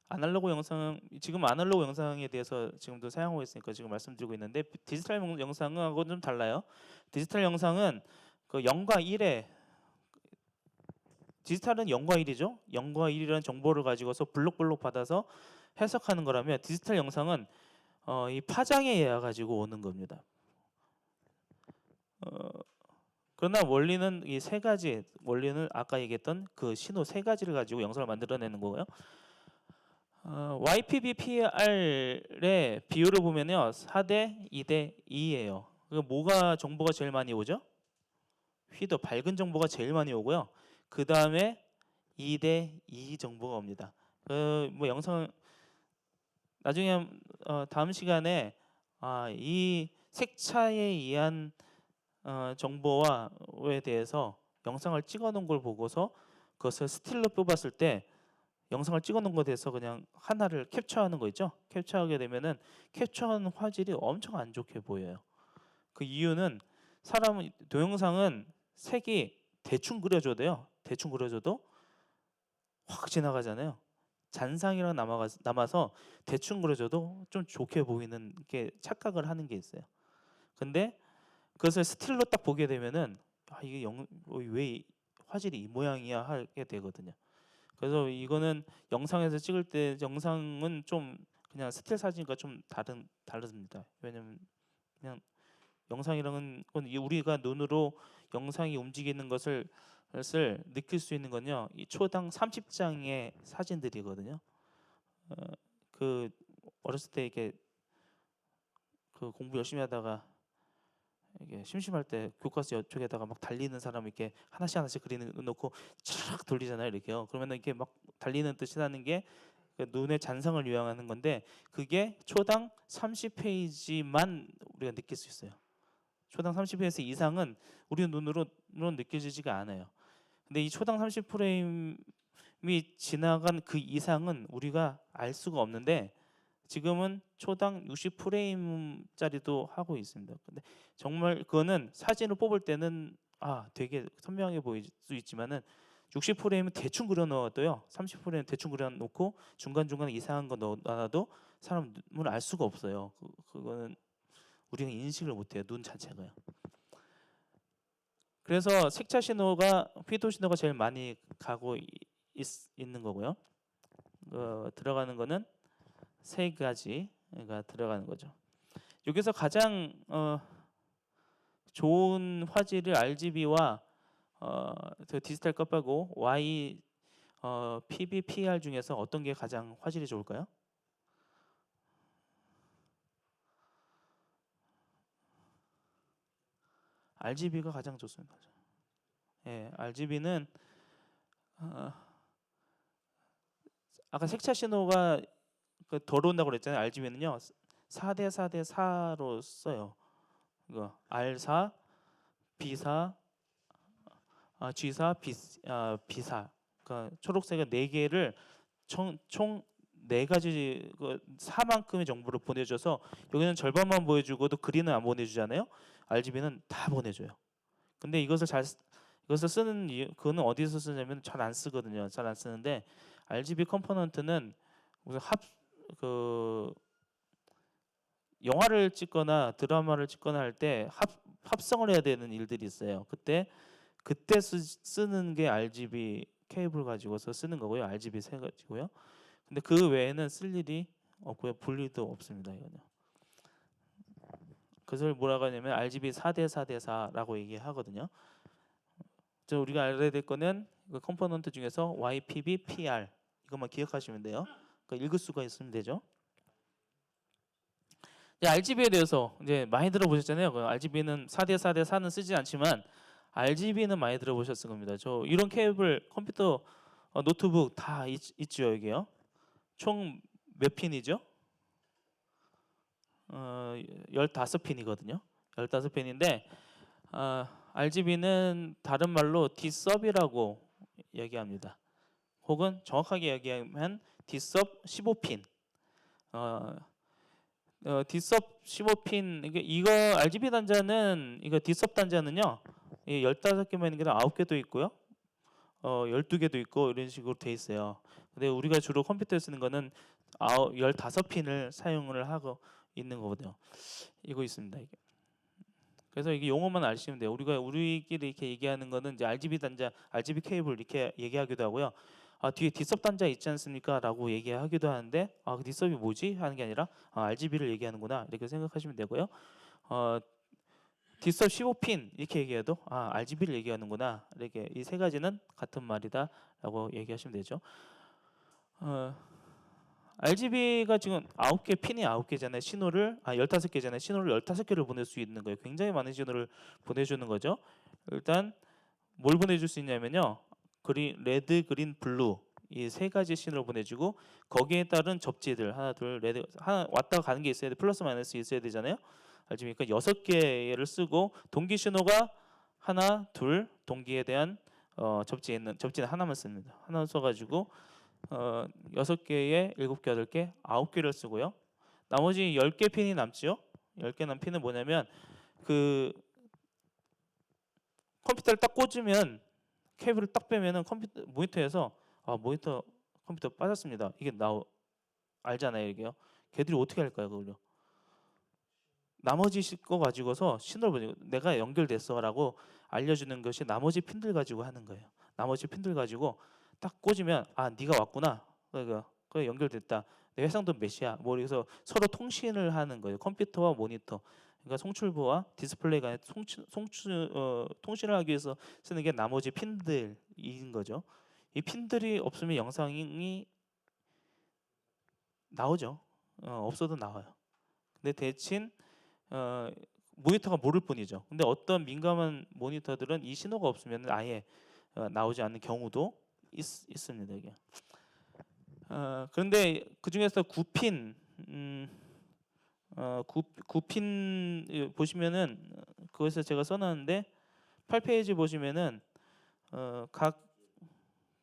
아날로그 영상에 대해서 지금도 사용하고 있으니까 지금 말씀드리고 있는데, 디지털 영상하고는 좀 달라요. 디지털 영상은 그 0과 1에 디지털은 0과 1이죠. 0과 1이라는 정보를 가지고서 블록 받아서 해석하는 거라면, 디지털 영상은 이 파장에 의해 가지고 오는 겁니다. 그러나 원리는 이 세 가지 원리는 아까 얘기했던 그 신호 세 가지를 가지고 영상을 만들어내는 거고요. YPBPR의 비율을 보면요, 4대 2대 2예요. 뭐가 정보가 제일 많이 오죠? 휘도 밝은 정보가 제일 많이 오고요. 그 다음에 2대 2 정보가 옵니다. 뭐 영상 나중에 다음 시간에 이 색차에 의한 정보와에 대해서 영상을 찍어놓은 걸 보고서 그것을 스틸로 뽑았을 때 영상을 찍어놓은 것에 대해서 그냥 하나를 캡처하는 거 있죠. 캡처하게 되면은 캡처한 화질이 엄청 안 좋게 보여요. 그 이유는 동영상은 색이 대충 그려줘도 돼요. 대충 그려줘도 확 지나가잖아요. 잔상이랑 남아서 대충 그려줘도 좀 좋게 보이는 게 착각을 하는 게 있어요. 근데 그것을 스틸로 딱 보게 되면은 이게 왜 화질이 이 모양이야 하게 되거든요. 그래서 이거는 영상에서 찍을 때 영상은 좀 그냥 스틸 사진과 좀 다릅니다. 왜냐면 그냥 영상이랑은 우리가 눈으로 영상이 움직이는 것을 느낄 수 있는 건요, 이 초당 30장의 사진들이거든요. 그 어렸을 때 이렇게 그 공부 열심히 하다가 이게 심심할 때 교과서 옆쪽에다가 막 달리는 사람 이렇게 하나씩 그리는 놓고 쫙 돌리잖아요, 이렇게요. 그러면 이렇게 막 달리는 뜻이라는 게 그 눈의 잔상을 요약하는 건데, 그게 초당 30페이지만 우리가 느낄 수 있어요. 초당 30페이지 이상은 우리 눈으로 느껴지지가 않아요. 근데 이 초당 30프레임이 지나간 그 이상은 우리가 알 수가 없는데, 지금은 초당 60프레임짜리도 하고 있습니다. 근데 정말 그거는 사진을 뽑을 때는 되게 선명해 보일 수 있지만은 60프레임은 대충 그려 넣어도요, 30프레임 대충 그려 놓고 중간중간에 이상한 거 넣어놔도 사람은 알 수가 없어요. 그거는 우리가 인식을 못해요, 눈 자체가요. 그래서 색차 신호가 휘도 신호가 제일 많이 가고 있는 거고요. 들어가는 거는 세 가지가 들어가는 거죠. 여기서 가장 좋은 화질을 RGB와 디지털 것 빼고 PBPR 중에서 어떤 게 가장 화질이 좋을까요? RGB가 가장 좋습니다. 예, RGB는 아까 색차 신호가 덜 온다고 그랬잖아요. RGB는요, 4대 4대 4로 써요. 이거 R4, B4, G4, B4. 그러니까 초록색의 4개를 총 4가지 4만큼의 정보를 보내줘서, 여기는 절반만 보여주고도 그린은 안 보내주잖아요. RGB는 다 보내줘요. 근데 이것을 쓰는 이유, 그거는 어디서 쓰냐면 잘 안 쓰거든요. 잘 안 쓰는데, RGB 컴포넌트는 무슨 영화를 찍거나 드라마를 찍거나 할 때 합성을 해야 되는 일들이 있어요. 그때 쓰는 게 RGB 케이블 가지고서 쓰는 거고요. RGB 세 가지고요. 근데 그 외에는 쓸 일이 없고요. 볼 일도 없습니다. 이거는. 그것을 뭐라고 하냐면 RGB 4대 4대 4라고 얘기하거든요. 저 우리가 알아야 될 거는 그 컴포넌트 중에서 YPB, PR 이것만 기억하시면 돼요. 그러니까 읽을 수가 있으면 되죠. RGB에 대해서 이제 많이 들어보셨잖아요. RGB는 4대 4대 4는 쓰지 않지만 RGB는 많이 들어보셨을 겁니다. 저 이런 케이블 컴퓨터, 노트북 다 있죠 여기요. 총 몇 핀이죠? 15핀이거든요. 15핀인데 RGB는 다른 말로 Dsub이라고 얘기합니다. 혹은 정확하게 얘기하면 Dsub 15핀. Dsub 15핀 이거 RGB 단자는 이거 Dsub 단자는요. 15개만 있는 게 9개도 있고요. 12개도 있고 이런 식으로 돼 있어요. 근데 우리가 주로 컴퓨터에 쓰는 거는 15핀을 사용을 하고 있는 거거든요. 이거 있습니다. 이게. 그래서 이게 용어만 아시면 돼요. 우리끼리 이렇게 얘기하는 거는 이제 RGB 단자, RGB 케이블 이렇게 얘기하기도 하고요. 뒤에 Dsub 단자 있지 않습니까?라고 얘기하기도 하는데 그 Dsub이 뭐지? 하는 게 아니라 RGB를 얘기하는구나 이렇게 생각하시면 되고요. Dsub 15핀 이렇게 얘기해도 RGB를 얘기하는구나 이렇게 이 세 가지는 같은 말이다라고 얘기하시면 되죠. RGB가 지금 9개 핀이 9개잖아요. 신호를 15개잖아요. 신호를 15개를 보낼 수 있는 거예요. 굉장히 많은 신호를 보내주는 거죠. 일단 뭘 보내줄 수 있냐면요. 레드, 그린, 블루 이 세 가지 신호를 보내주고 거기에 따른 접지들 하나, 둘, 레드 하나 왔다 가는 게 있어야 돼. 플러스 마이너스 있어야 되잖아요. 알지니까 6개를 쓰고 동기 신호가 하나, 둘 동기에 대한 접지는 하나만 씁니다. 하나 써가지고 6개에 7개, 8개, 9개를 쓰고요. 나머지 10개 핀이 남죠. 10개 남은 핀은 뭐냐면 그 컴퓨터를 딱 꽂으면 케이블을 딱 빼면은 모니터에서 컴퓨터 빠졌습니다. 이게 알잖아요, 이게요. 걔들이 어떻게 할까요, 그걸요? 나머지 거 가지고서 신호를 보내고 내가 연결됐어라고 알려주는 것이 나머지 핀들 가지고 하는 거예요. 나머지 핀들 가지고 딱 꽂으면 네가 왔구나. 그래 연결됐다. 내 해상도 몇이야. 그래서 서로 통신을 하는 거예요. 컴퓨터와 모니터. 그러니까 송출부와 디스플레이가 통신을 하기 위해서 쓰는 게 나머지 핀들인 거죠. 이 핀들이 없으면 영상이 나오죠. 없어도 나와요. 근데 대신 모니터가 모를 뿐이죠. 근데 어떤 민감한 모니터들은 이 신호가 없으면 아예 나오지 않는 경우도 있습니다. 이게. 그런데 그 중에서 9핀 9핀 보시면은 그것에서 제가 써놨는데 8페이지 보시면은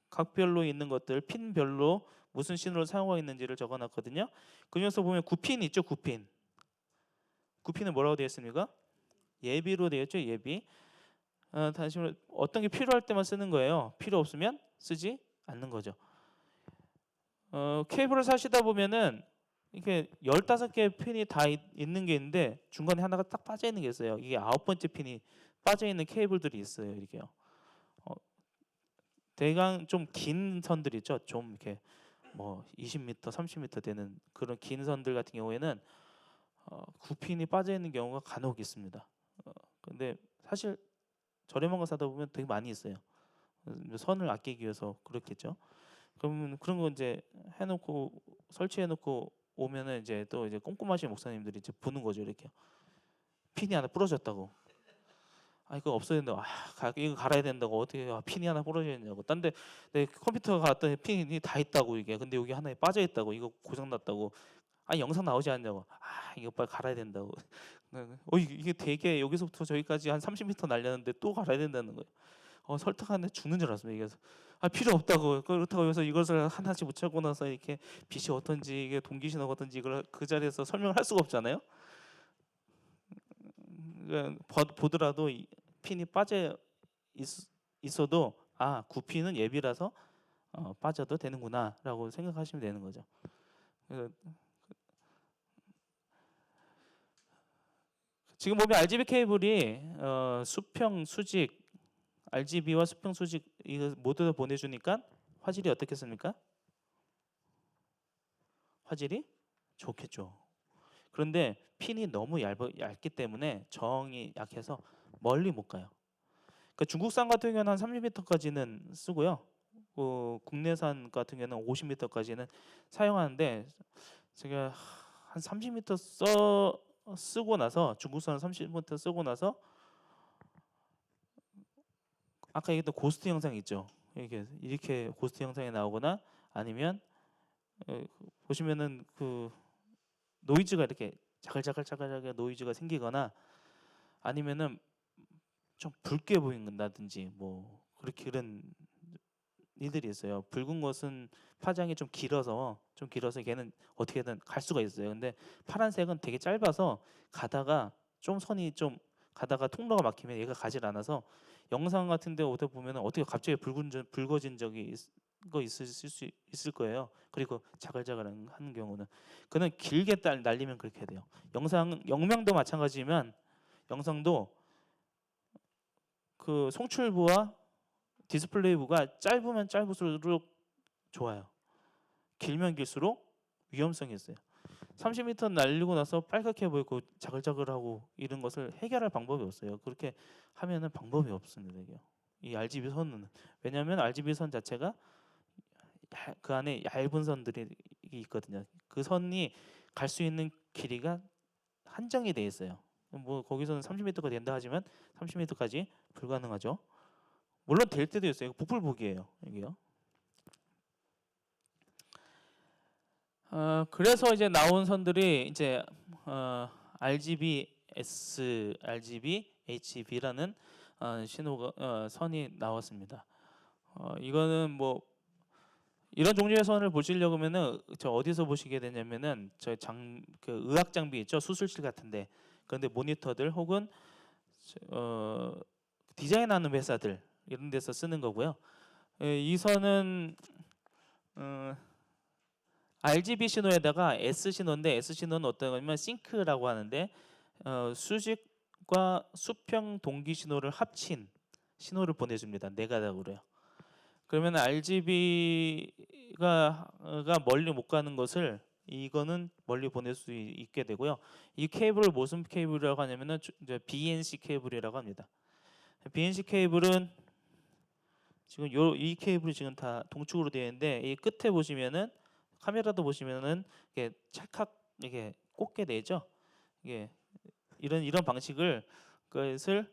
각별로 있는 것들 핀별로 무슨 신호를 사용하고 있는지를 적어놨거든요. 그 중에서 보면 9핀 있죠. 9핀. 9핀은 뭐라고 되어 있습니까? 예비로 되어 있죠. 예비. 다시 말해 어떤 게 필요할 때만 쓰는 거예요. 필요 없으면 쓰지 않는 거죠. 케이블을 사시다 보면은 이렇게 15개의 핀이 다 있는 게 있는데 중간에 하나가 딱 빠져 있는 게 있어요. 이게 9번째 핀이 빠져 있는 케이블들이 있어요. 이렇게요. 대강 좀 긴 선들 있죠. 좀 이렇게 20m, 30m 되는 그런 긴 선들 같은 경우에는 9핀이 빠져 있는 경우가 간혹 있습니다. 근데 사실 저렴한 거 사다 보면 되게 많이 있어요. 선을 아끼기 위해서 그렇겠죠. 그러면 그런 거 이제 해놓고 설치해놓고 오면은 이제 또 이제 꼼꼼하신 목사님들이 이제 보는 거죠. 이렇게 핀이 하나 부러졌다고. 이거 없어야 된다고. 이거 갈아야 된다고. 어떻게 핀이 하나 부러졌냐고. 딴데 내 컴퓨터가 갔더니 핀이 다 있다고 이게. 근데 여기 하나에 빠져 있다고. 이거 고장 났다고. 영상 나오지 않냐고. 이거 빨리 갈아야 된다고. 이게 되게 여기서부터 저기까지 한 30m 날렸는데 또 갈아야 된다는 거예요. 설득하는데 죽는 줄 알았습니다. 이게 필요 없다고. 그렇다고 해서 이것을 하나씩 붙여고 나서 이렇게 빛이 어떤지 이게 동기신호가 어떤지 이걸 그 자리에서 설명을 할 수가 없잖아요. 보더라도 핀이 빠져 있어도 9핀은 예비라서 빠져도 되는구나라고 생각하시면 되는 거죠. 지금 보면 RGB 케이블이 수평, 수직, RGB와 수평, 수직 이거 모두 다 보내주니까 화질이 어떻겠습니까? 화질이 좋겠죠. 그런데 핀이 너무 얇기 때문에 저항이 약해서 멀리 못 가요. 그러니까 중국산 같은 경우는 한 30m까지는 쓰고요. 국내산 같은 경우는 50m까지는 사용하는데 제가 한 30m 쓰고 나서 중국산 30m 쓰고 나서 아까 얘기했던 고스트 영상 있죠. 이렇게 고스트 영상이 나오거나 아니면 보시면은 그 노이즈가 이렇게 자글자글 노이즈가 생기거나 아니면은 좀 붉게 보인다든지 뭐 그렇게 그런 일들이 있어요. 붉은 것은 파장이 좀 길어서 걔는 어떻게든 갈 수가 있어요. 근데 파란색은 되게 짧아서 가다가 좀 선이 좀 가다가 통로가 막히면 얘가 가질 않아서 영상 같은 데 오다 보면 어떻게 갑자기 붉어진 적이 있을 수 있을 거예요. 그리고 자글자글한 하는 경우는 그는 길게 날리면 그렇게 돼요. 영상도 마찬가지지만 영상도 그 송출부와 디스플레이부가 짧으면 짧을수록 좋아요. 길면 길수록 위험성이 있어요. 30m 날리고 나서 빨갛게 보이고 자글자글하고 이런 것을 해결할 방법이 없어요. 그렇게 하면은 방법이 없습니다. 이 RGB 선은 왜냐하면 RGB 선 자체가 그 안에 얇은 선들이 있거든요. 그 선이 갈 수 있는 길이가 한정이 돼 있어요. 뭐 거기서는 30m가 된다 하지만 30m까지 불가능하죠. 물론 될 때도 있어요. 이거 복불복이에요. 이게요. 그래서 이제 나온 선들이 이제 RGB-S, RGB-HB라는 신호가 선이 나왔습니다. 이거는 뭐 이런 종류의 선을 보시려고 하면은 저 어디서 보시게 되냐면은 그 의학 장비 있죠, 수술실 같은데. 그런데 모니터들 혹은 디자인하는 회사들 이런 데서 쓰는 거고요. 이 선은 RGB 신호에다가 S 신호인데 S 신호는 어떤 거냐면 싱크라고 하는데 수직과 수평 동기 신호를 합친 신호를 보내줍니다. 네 가닥으로요. 그러면 RGB가 멀리 못 가는 것을 이거는 멀리 보낼 수 있게 되고요. 이 케이블을 무슨 케이블이라고 하냐면은 이제 BNC 케이블이라고 합니다. BNC 케이블은 지금 이 케이블이 지금 다 동축으로 되어 있는데 이 끝에 보시면은 카메라도 보시면은 이게 찰칵 이게 꽂게 되죠. 이게 이런 방식을 그것을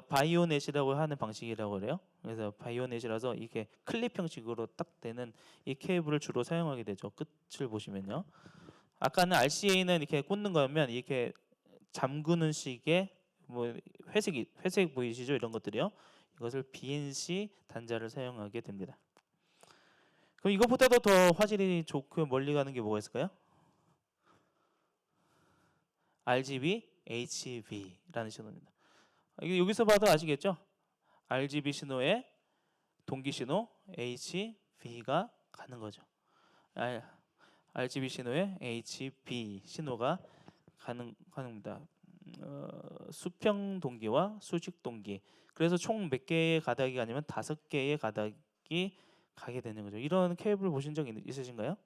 바이오넷이라고 하는 방식이라고 그래요. 그래서 바이오넷이라서 이게 클립 형식으로 딱 되는 이 케이블을 주로 사용하게 되죠. 끝을 보시면요. 아까는 RCA는 이렇게 꽂는 거면 이렇게 잠그는 식의 뭐 회색 보이시죠? 이런 것들이요. 이것을 BNC 단자를 사용하게 됩니다. 그럼 이것보다도 더 화질이 좋고 멀리 가는 게 뭐가 있을까요? RGB, HB라는 신호입니다. 이게 여기서 봐도 아시겠죠? RGB 신호에 동기 신호 HB가 가는 거죠. RGB 신호에 HB 신호가 가는 겁니다. 수평 동기와 수직 동기. 그래서 총 몇 개의 가닥이 아니면 5개의 가닥이 가게 되는 거죠. 이런 케이블 보신 적 있으신가요?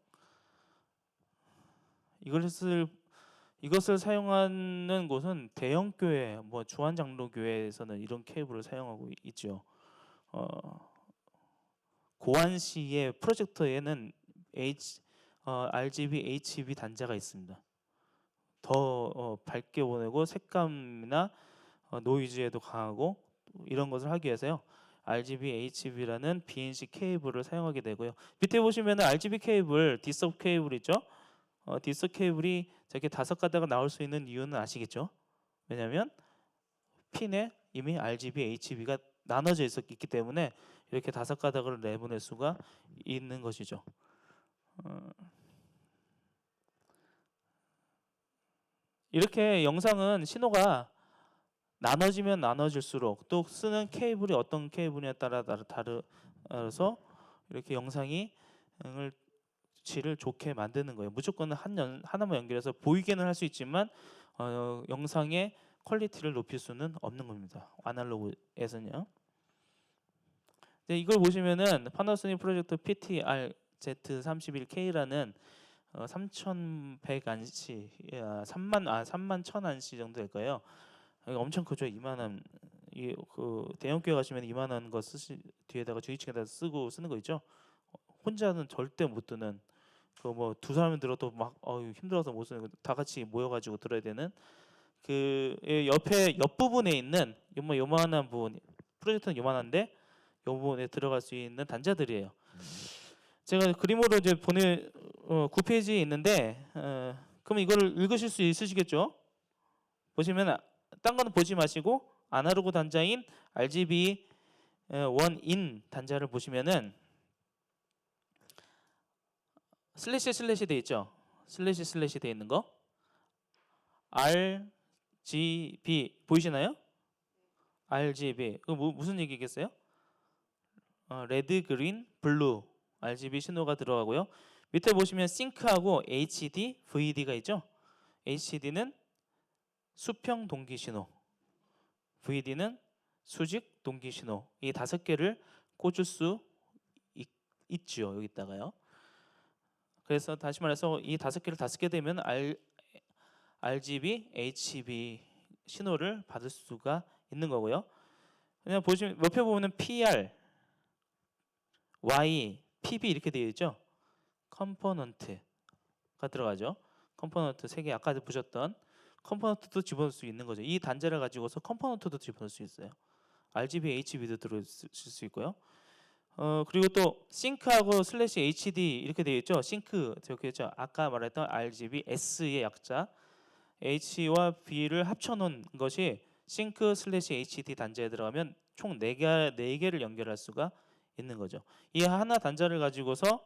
이것을 사용하는 곳은 대형 교회, 뭐 주한 장로 교회에서는 이런 케이블을 사용하고 있죠. 고안시의 프로젝터에는 RGB, HB 단자가 있습니다. 더 밝게 보내고 색감이나 노이즈에도 강하고 이런 것을 하기 위해서요. RGB, HB라는 BNC 케이블을 사용하게 되고요. 밑에 보시면 RGB 케이블, 디스업 케이블 있죠? 디스업 케이블이 저렇게 5가닥가 나올 수 있는 이유는 아시겠죠? 왜냐하면 핀에 이미 RGB, HB가 나눠져 있기 때문에 이렇게 5가닥을 내보낼 수가 있는 것이죠. 이렇게 영상은 신호가 나눠지면 나눠질수록 또 쓰는 케이블이 어떤 케이블에 따라서 이렇게 영상이 질을 좋게 만드는 거예요. 무조건 하나만 연결해서 보이게는 할 수 있지만 영상의 퀄리티를 높일 수는 없는 겁니다. 아날로그에서는요. 이걸 보시면은 파나소닉 프로젝터 PTR Z31K라는 3,100안시, 3만 1,000안시 정도 될 거예요. 엄청 크죠. 이만한 그 대형교회 가시면 이만한 거 뒤에다가 주의층에다 쓰는 거 있죠. 혼자는 절대 못 드는 그 뭐 두 사람이 들어도 막 힘들어서 못 쓰는 다 같이 모여가지고 들어야 되는 그 옆에 옆 부분에 있는 요만한 부분 프로젝터는 요만한데 요 부분에 들어갈 수 있는 단자들이에요. 제가 그림으로 이제 9페이지에 있는데 그럼 이거를 읽으실 수 있으시겠죠? 보시면 딴 거는 보지 마시고 아날로그 단자인 RGB 원인 단자를 보시면은 슬래시 돼 있죠. 슬래시 돼 있는 거 RGB 보이시나요? RGB 그 무슨 얘기겠어요? 레드, 그린, 블루 RGB 신호가 들어가고요. 밑에 보시면 싱크하고 HD, VD가 있죠. HD는 수평 동기 신호, VD는 수직 동기 신호. 이 5개를 꽂을 수 있죠. 여기다가요. 그래서 다시 말해서 이 5개를 다 쓰게 되면 RGB, HB 신호를 받을 수가 있는 거고요. 그냥 보시면 옆에 보면은 PR, Y, PB 이렇게 되어 있죠. 컴포넌트가 들어가죠. 컴포넌트 3개 아까 보셨던 컴포넌트도 집어넣을 수 있는 거죠. 이 단자를 가지고서 컴포넌트도 집어넣을 수 있어요. RGB, HB도 들어있을 수 있고요. 그리고 또 싱크하고 슬래시 HD 이렇게 되어 있죠. 싱크 저기 있죠. 아까 말했던 RGB S의 약자 H와 B를 합쳐놓은 것이 싱크 슬래시 HD 단자에 들어가면 총 4개를 연결할 수가 있는 거죠. 이 하나 단자를 가지고서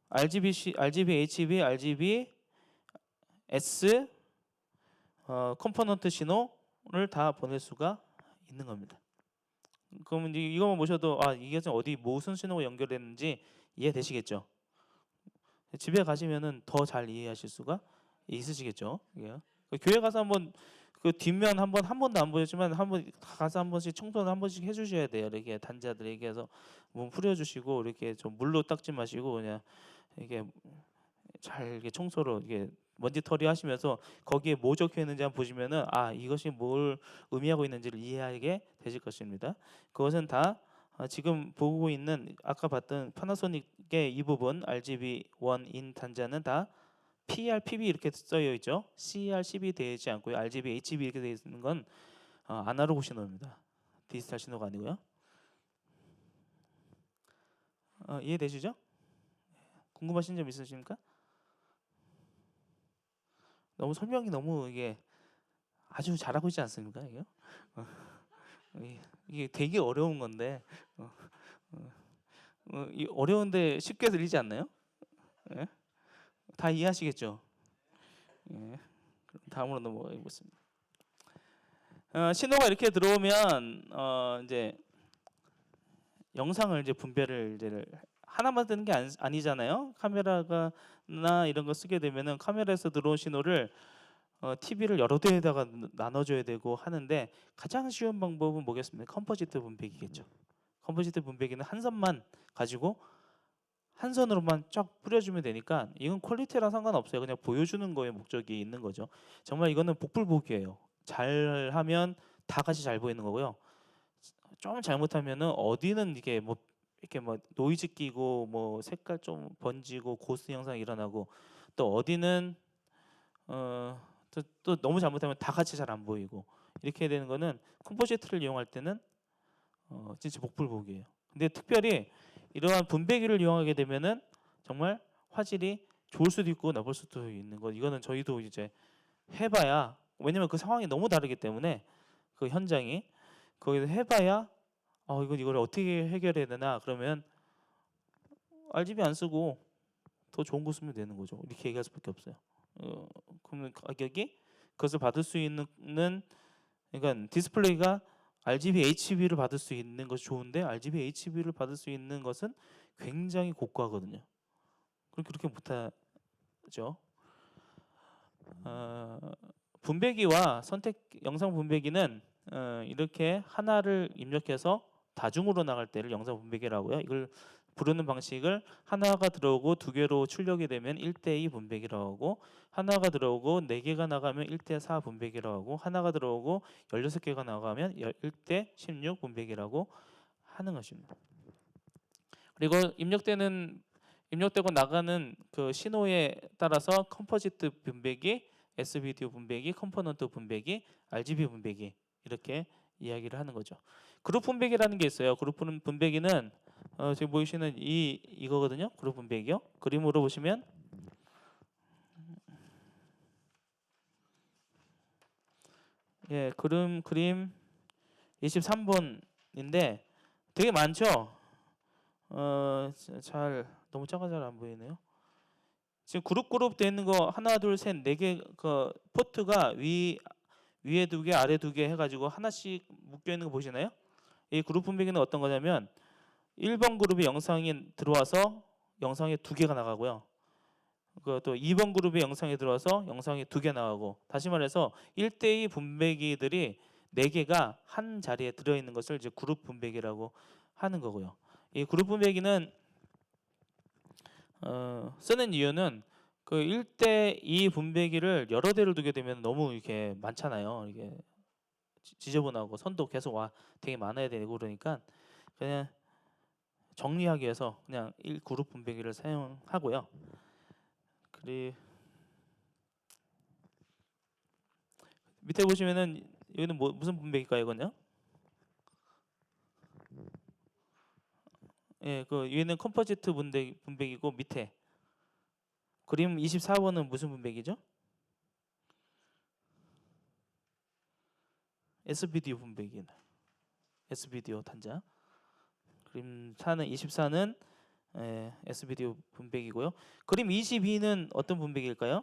RGB, HB, RGB, S 컴포넌트 신호를 다 보낼 수가 있는 겁니다. 그럼 이제 이거만 보셔도 이게 어디 무슨 신호가 연결됐는지 이해되시겠죠? 집에 가시면은 더 잘 이해하실 수가 있으시겠죠? 교회 가서 한번 그 뒷면 한 번도 안 보였지만 한번 가서 한 번씩 청소를 한 번씩 해주셔야 돼요. 이렇게 단자들에게 해서 몸 뿌려주시고 이렇게 좀 물로 닦지 마시고 그냥 이게 잘 이렇게 청소로 이게 먼지 털이 하시면서 거기에 뭐 적혀 있는지 한번 보시면은 이것이 뭘 의미하고 있는지를 이해하게 되실 것입니다. 그것은 다 지금 보고 있는 아까 봤던 파나소닉의 이 부분 RGB 원인 단자는 다 PR, PB 이렇게 써여 있죠. CR, CB 되지 않고요. RGB, HB 이렇게 되어 있는 건 아날로그 신호입니다. 디지털 신호가 아니고요. 이해되시죠? 궁금하신 점 있으십니까? 너무 설명이 너무 이게 아주 잘하고 있지 않습니까? 이게 되게 어려운 건데 어려운데 쉽게 들리지 않나요? 예? 다 이해하시겠죠? 예. 그럼 다음으로 넘어가 보겠습니다. 신호가 이렇게 들어오면 이제 영상을 이제 분배를 이제 하나만 뜨는 게 아니잖아요. 카메라가나 이런 거 쓰게 되면은 카메라에서 들어온 신호를 TV를 여러 대에다가 나눠줘야 되고 하는데 가장 쉬운 방법은 뭐겠습니까? 컴포지트 분배기겠죠. 컴포지트 분배기는 한 선만 가지고 한 선으로만 쫙 뿌려주면 되니까 이건 퀄리티랑 상관없어요. 그냥 보여주는 거에 목적이 있는 거죠. 정말 이거는 복불복이에요. 잘하면 다 같이 잘 보이는 거고요. 좀 잘못하면은 어디는 이게 뭐 이렇게 뭐 노이즈 끼고 뭐 색깔 좀 번지고 고스 현상이 일어나고 또 어디는 또 너무 잘못하면 다 같이 잘 안 보이고 이렇게 되는 거는 컴포지트를 이용할 때는 진짜 복불복이에요. 근데 특별히 이러한 분배기를 이용하게 되면은 정말 화질이 좋을 수도 있고 나쁠 수도 있는 거. 이거는 저희도 이제 해봐야 왜냐면 그 상황이 너무 다르기 때문에 그 현장이 거기서 해봐야 이걸 어떻게 해결해야 되나 그러면 RGB 안 쓰고 더 좋은 거 쓰면 되는 거죠. 이렇게 얘기할 수밖에 없어요. 그러면 가격이 그것을 받을 수 있는 그러니까 디스플레이가 RGB HB를 받을 수 있는 것이 좋은데 RGB HB를 받을 수 있는 것은 굉장히 고가거든요. 그렇게 못하죠. 분배기와 영상 분배기는 이렇게 하나를 입력해서 다중으로 나갈 때를 영상 분배기라고요. 이걸 부르는 방식을 하나가 들어오고 두 개로 출력이 되면 1대2 분배기라고 하고, 하나가 들어오고 4개가 나가면 1대4 분배기라고 하고, 하나가 들어오고 16개가 나가면 1대16 분배기라고 하는 것입니다. 그리고 입력되고 나가는 그 신호에 따라서 컴포지트 분배기, SVD 분배기, 컴포넌트 분배기, RGB 분배기 이렇게 이야기를 하는 거죠. 그룹 분배기라는 게 있어요. 그룹 분배기는 지금 보이시는 이거거든요. 그룹 분배기요. 그림으로 보시면 예, 그림 23번인데 되게 많죠. 잘 너무 작아 잘 안 보이네요. 지금 그룹 돼 있는 거 하나 둘 셋 네 개 그 포트가 위에 두 개 아래 두 개 해가지고 하나씩 묶여 있는 거 보시나요? 이 그룹 분배기는 어떤 거냐면 1번 그룹이 영상이 들어와서 영상이 2개가 나가고요. 또 2번 그룹이 영상에 들어와서 영상이 2개 나가고, 다시 말해서 1대2 분배기들이 4개가 한 자리에 들어있는 것을 이제 그룹 분배기라고 하는 거고요. 이 그룹 분배기는 쓰는 이유는 그 1대2 분배기를 여러 대를 두게 되면 너무 이렇게 많잖아요. 이게 지저분하고 선도 계속 되게 많아야 되고 그러니까 그냥 정리하기 위해서 그냥 1그룹 분배기를 사용하고요. 그리고 밑에 보시면은 여기는 무슨 분배기일까요, 이건요? 예, 그 위에는 컴포지트 분배기고 밑에 그림 24번은 무슨 분배기죠? SVDO 분배기입니다. SVDO 단자. 그림 24는 SVDO 분배기고요. 그림 22는 어떤 분배기일까요?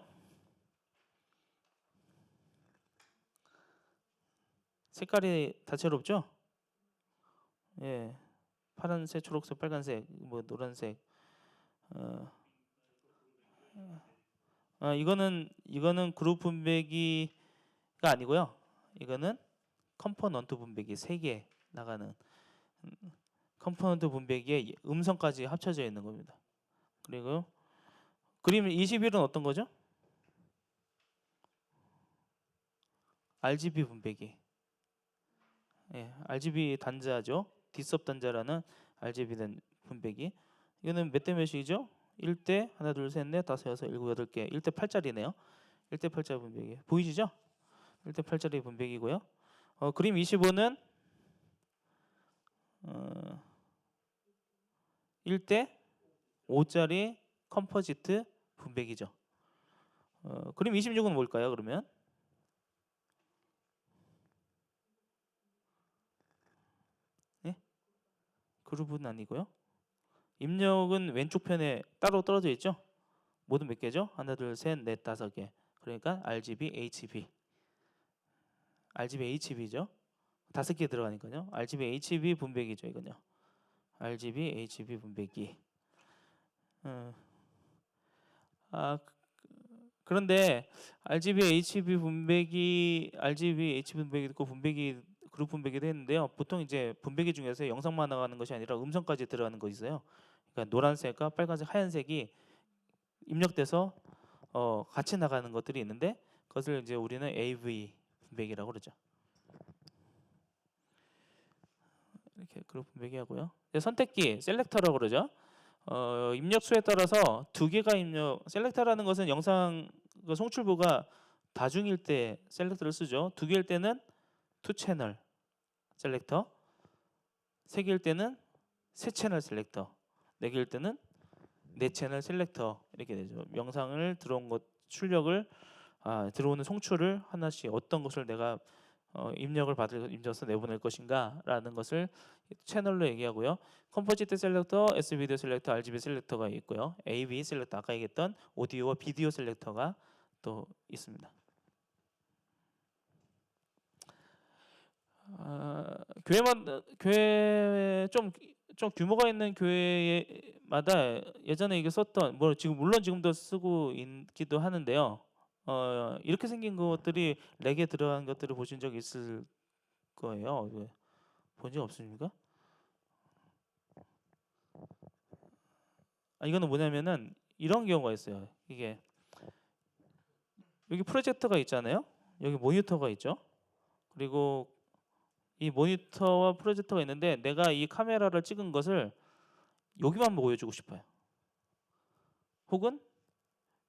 색깔이 다채롭죠? 예, 파란색, 초록색, 빨간색, 뭐 노란색. 이거는 그룹 분배기가 아니고요. 이거는 컴포넌트 분배기 3개 나가는 컴포넌트 분배기에 음성까지 합쳐져 있는 겁니다. 그리고 그림 21은 어떤 거죠? RGB 분배기. 예, RGB 단자죠. 뒷섭 단자라는 RGB 분배기. 이거는 몇 대 몇이죠? 1대 하나 둘 셋 넷 다섯 여섯 일곱 여덟 개 1대 8짜리네요. 1대 8짜리 분배기. 보이시죠? 1대 8짜리 분배기고요. 그림 25는 1대 5짜리 컴포지트 분배기죠. 그림 26은 뭘까요, 그러면? 네? 그룹은 아니고요. 입력은 왼쪽 편에 따로 떨어져 있죠? 모두 몇 개죠? 하나, 둘, 셋, 넷, 다섯 개. 그러니까 RGB, HB. RGB, HB죠. 5개 들어가니까요. RGB, HB 분배기죠, 이건요. RGB, HB 분배기. 그런데 RGB, HB 분배기, RGB, HB 분배기도 있고 분배기 그룹 분배기도 했는데요. 보통 이제 분배기 중에서 영상만 나가는 것이 아니라 음성까지 들어가는 거 있어요. 그러니까 노란색과 빨간색, 하얀색이 입력돼서 같이 나가는 것들이 있는데 그것을 이제 우리는 AV 분배기라고 그러죠. 이렇게 그룹 분배기하고요. 선택기 셀렉터라고 그러죠. 입력수에 따라서 2개가 셀렉터라는 것은 영상 그 송출부가 다중일 때 셀렉터를 쓰죠. 2개일 때는 2채널 셀렉터, 3개일 때는 3채널 셀렉터, 4개일 때는 4채널 셀렉터 이렇게 되죠. 영상을 들어온 것 출력을 들어오는 송출을 하나씩 어떤 것을 내가 입력해서 내보낼 것인가라는 것을 채널로 얘기하고요. 컴포지트 셀렉터, SVD 셀렉터, RGB 셀렉터가 있고요. AV 셀렉터 아까 얘기했던 오디오와 비디오 셀렉터가 또 있습니다. 교회 좀 규모가 있는 교회마다 예전에 이게 썼던 지금 물론 지금도 쓰고 있기도 하는데요. 이렇게 생긴 것들이 렉에 들어간 것들을 보신 적 있을 거예요. 본 적 없습니까? 이거는 뭐냐면은 이런 경우가 있어요. 이게 여기 프로젝터가 있잖아요. 여기 모니터가 있죠. 그리고 이 모니터와 프로젝터가 있는데 내가 이 카메라를 찍은 것을 여기만 보여주고 싶어요. 혹은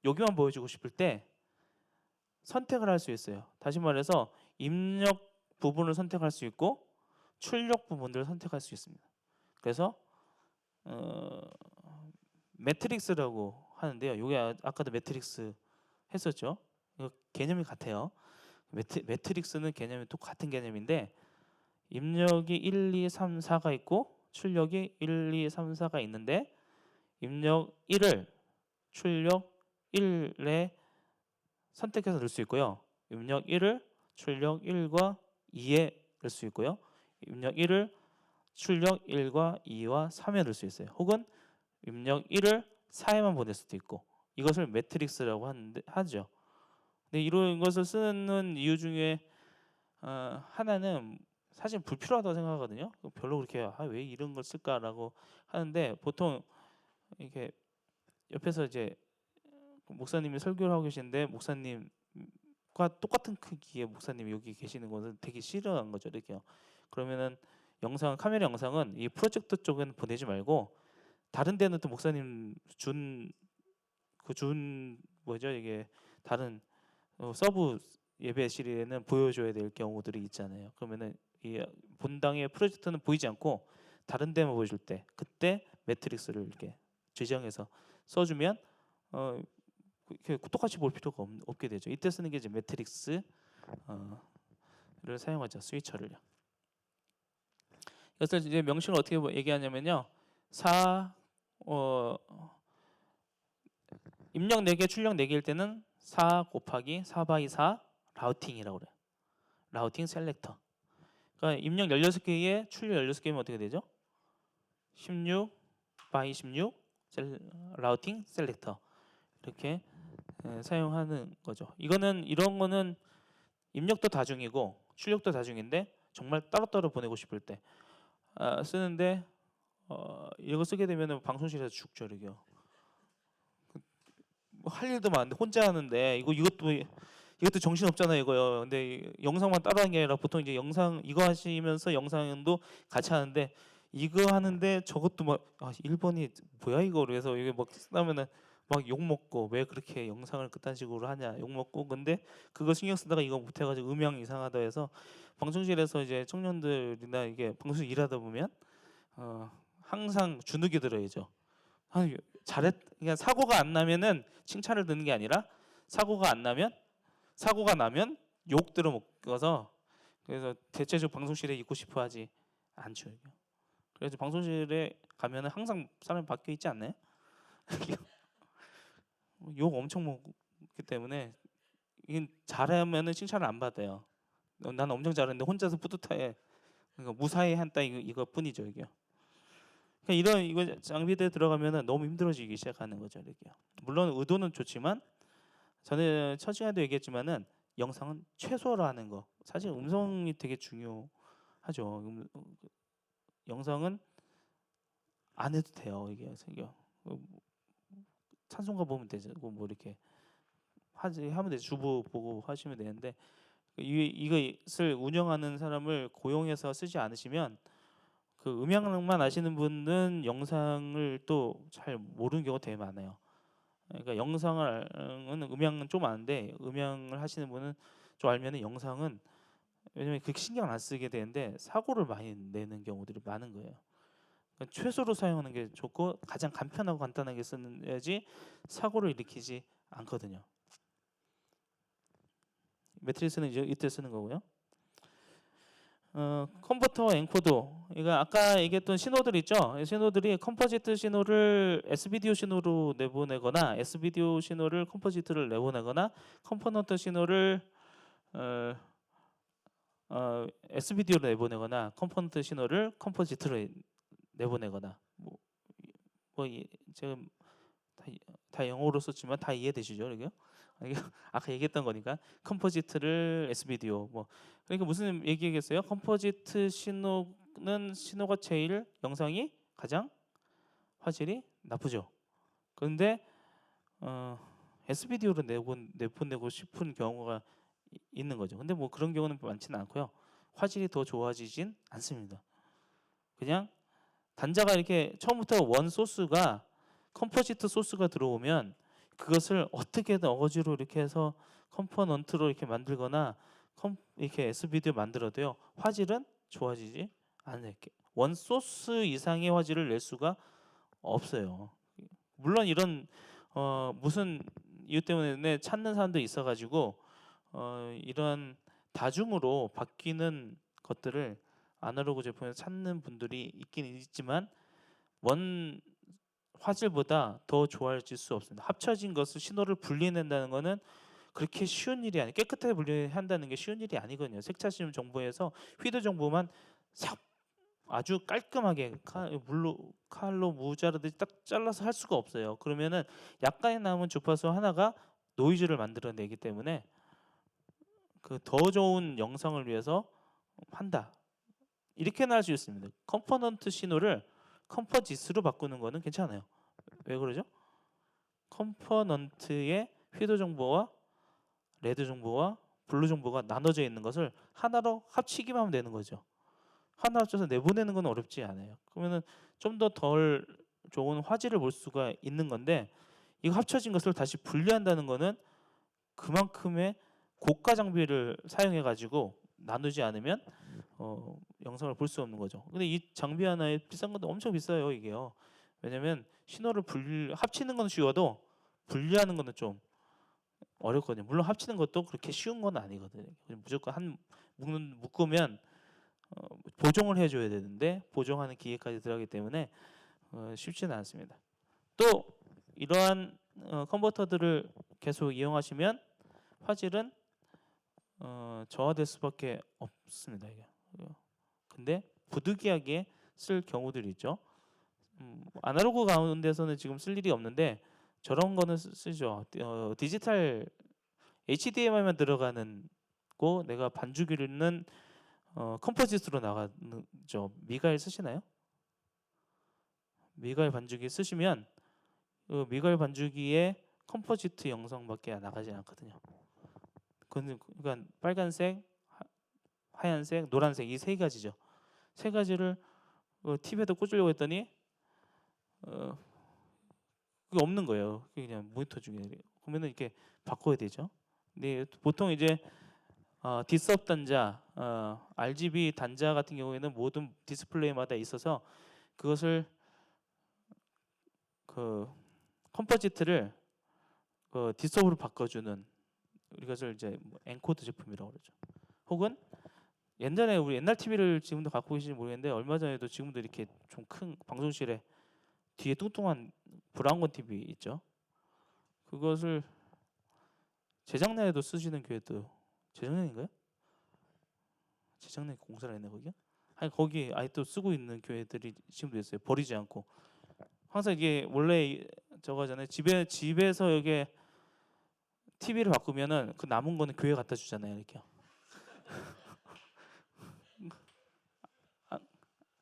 여기만 보여주고 싶을 때 선택을 할 수 있어요. 다시 말해서 입력 부분을 선택할 수 있고 출력 부분들을 선택할 수 있습니다. 그래서 매트릭스라고 하는데요. 이게 아까도 매트릭스 했었죠. 이거 개념이 같아요. 매트릭스는 개념이 똑같은 개념인데 입력이 1, 2, 3, 4가 있고 출력이 1, 2, 3, 4가 있는데 입력 1을 출력 1에 선택해서 넣을 수 있고요. 입력 1을 출력 1과 2에 넣을 수 있고요. 입력 1을 출력 1과 2와 3에 넣을 수 있어요. 혹은 입력 1을 4에만 보낼 수도 있고 이것을 매트릭스라고 하죠. 근데 이런 것을 쓰는 이유 중에 하나는 사실 불필요하다고 생각하거든요. 별로 그렇게 왜 이런 걸 쓸까라고 하는데 보통 이렇게 옆에서 이제 목사님이 설교를 하고 계시는데 목사님과 똑같은 크기의 목사님이 여기 계시는 것은 되게 싫어한 거죠. 이렇게요. 그러면은 카메라 영상은 이 프로젝터 쪽에는 보내지 말고 다른 데는 또 목사님 뭐죠 이게 다른 서브 예배실에는 보여줘야 될 경우들이 있잖아요. 그러면은 이 본당의 프로젝터는 보이지 않고 다른 데만 보여줄 때 그때 매트릭스를 이렇게 지정해서 써주면 이렇게 똑같이 볼 필요가 없게 되죠. 이때 쓰는 게 이제 매트릭스를 사용하죠. 스위처를요. 이것을 이제 명칭을 어떻게 얘기하냐면요. 입력 4개, 출력 4개일 때는 4 곱하기 4 바이 4 라우팅이라고 그래요. 라우팅 셀렉터. 그러니까 입력 16개에 출력 16개면 어떻게 되죠? 16 바이 16 라우팅 셀렉터. 이렇게 사용하는 거죠. 이런 거는 입력도 다중이고 출력도 다중인데 정말 따로따로 보내고 싶을 때 쓰는데 이거 쓰게 되면 방송실에서 죽죠. 이게요. 할 일도 많은데 혼자 하는데 이것도 정신 없잖아요 이거요. 근데 영상만 따라하는 게 아니라 보통 이제 영상 이거 하시면서 영상도 같이 하는데 이거 하는데 저것도 막 1번이 뭐야 이거 그래서 이게 막 쓰다면은 막 욕 먹고 왜 그렇게 영상을 그딴 식으로 하냐 욕 먹고 근데 그거 신경 쓰다가 이거 못해가지고 음향 이상하다 해서 방송실에서 이제 청년들이나 이게 방송 일하다 보면 항상 주눅이 들어야죠. 그냥 사고가 안 나면은 칭찬을 듣는 게 아니라 사고가 나면 욕 들어 먹어서 그래서 대체적으로 방송실에 있고 싶어 하지 않죠. 그래서 방송실에 가면은 항상 사람이 바뀌어 있지 않나요? 욕 엄청 먹기 때문에 이게 잘하면은 칭찬을 안 받아요. 난 엄청 잘했는데 혼자서 뿌듯해. 그러니까 무사히 한다 이거뿐이죠 이게. 그러니까 이거 장비대에 들어가면은 너무 힘들어지기 시작하는 거죠 이렇게요. 물론 의도는 좋지만 저는 첫 시간에도 얘기했지만은 영상은 최소화를 하는 거. 사실 음성이 되게 중요하죠. 영상은 안 해도 돼요 이게 찬송가 보면 되죠. 뭐 이렇게 하면 되죠. 주보 보고 하시면 되는데 이것을 운영하는 사람을 고용해서 쓰지 않으시면 그 음향만 아시는 분은 영상을 또 잘 모르는 경우가 되게 많아요. 그러니까 영상은 음향은 좀 아는데 음향을 하시는 분은 좀 알면은 영상은 왜냐면 그렇게 신경 안 쓰게 되는데 사고를 많이 내는 경우들이 많은 거예요. 그러니까 최소로 사용하는 게 좋고 가장 간편하고 간단하게 써야지 사고를 일으키지 않거든요. 매트릭스는 이때 쓰는 거고요. 컨버터 엔코더 이거 아까 얘기했던 신호들 있죠. 신호들이 컴포지트 신호를 S비디오 신호로 내보내거나 S비디오 신호를 컴포지트를 내보내거나 컴포넌트 신호를 S비디오로 내보내거나 컴포넌트 신호를 컴포지트로 내보내거나 지금 다 영어로 썼지만 다 이해되시죠? 이게요? 아까 얘기했던 거니까 컴포지트를 S비디오 그러니까 무슨 얘기겠어요? 컴포지트 신호가 제일 영상이 가장 화질이 나쁘죠. 그런데 S비디오로 내보내고 싶은 경우가 있는 거죠. 근데 뭐 그런 경우는 많지는 않고요. 화질이 더 좋아지진 않습니다. 그냥 단자가 이렇게 처음부터 원 소스가 컴포지트 소스가 들어오면 그것을 어떻게든 어거지로 이렇게 해서 컴포넌트로 이렇게 만들거나 이렇게 S비디오 만들어도요. 화질은 좋아지지 않아요. 원 소스 이상의 화질을 낼 수가 없어요. 물론 이런 무슨 이유 때문에 찾는 사람도 있어가지고 이런 다중으로 바뀌는 것들을 아날로그 제품에서 찾는 분들이 있긴 있지만 원 화질보다 더 좋아질 수 없습니다. 합쳐진 것을 신호를 분리해낸다는 것은 그렇게 쉬운 일이 아니에요. 깨끗하게 분리한다는 게 쉬운 일이 아니거든요. 색차심 정보에서 휘드 정보만 싹 아주 깔끔하게 칼로 무자르듯이 딱 잘라서 할 수가 없어요. 그러면은 약간의 남은 주파수 하나가 노이즈를 만들어내기 때문에 그 더 좋은 영상을 위해서 한다. 이렇게는 할 수 있습니다. 컴포넌트 신호를 컴포지스로 바꾸는 거는 괜찮아요. 왜 그러죠? 컴포넌트의 휘도 정보와 레드 정보와 블루 정보가 나눠져 있는 것을 하나로 합치기만 하면 되는 거죠. 하나 합쳐서 내보내는 건 어렵지 않아요. 그러면은 좀 더 덜 좋은 화질을 볼 수가 있는 건데 이거 합쳐진 것을 다시 분리한다는 거는 그만큼의 고가 장비를 사용해 가지고 나누지 않으면 영상을 볼 수 없는 거죠. 근데 이 장비 하나에 비싼 건데 엄청 비싸요, 이게요. 왜냐면 신호를 합치는 건 쉬워도 분리하는 거는 좀 어렵거든요. 물론 합치는 것도 그렇게 쉬운 건 아니거든요. 무조건 묶으면 보정을 해줘야 되는데 보정하는 기계까지 들어가기 때문에 쉽지는 않습니다. 또 이러한 컨버터들을 계속 이용하시면 화질은 저하될 수밖에 없습니다. 이게. 근데 부득이하게 쓸 경우들이 있죠. 아날로그 가운데서는 지금 쓸 일이 없는데 저런 거는 쓰죠. 디지털 HDMI만 들어가는 거 내가 반주기는 컴포지트로 나가죠. 미가엘 쓰시나요? 미가엘 반주기 쓰시면 미가엘 반주기에 컴포지트 영상밖에 나가지 않거든요. 그러니까 빨간색, 하얀색, 노란색 이 세 가지죠. 세 가지를 TV에다 꽂으려고 했더니 그게 없는 거예요. 그냥 모니터 중에. 그러면 이렇게 바꿔야 되죠. 근데 보통 이제 디스업 단자, RGB 단자 같은 경우에는 모든 디스플레이마다 있어서 그것을 그 컴포지트를 디스업으로 바꿔주는 이것을 이제 엔코드 제품이라고 그러죠. 혹은 옛날에 우리 옛날 TV를 지금도 갖고 계신지 모르겠는데 얼마 전에도 지금도 이렇게 좀 큰 방송실에 뒤에 뚱뚱한 브라운관 TV 있죠. 그것을 재작년에도 쓰시는 교회도 재작년인가요? 재작년에 공사를 했나 거기요? 아니 거기 아직도 쓰고 있는 교회들이 지금도 있어요. 버리지 않고 항상 이게 원래 저거잖아요. 집에서 여기 TV를 바꾸면은 그 남은 거는 교회 갖다 주잖아요. 이렇게.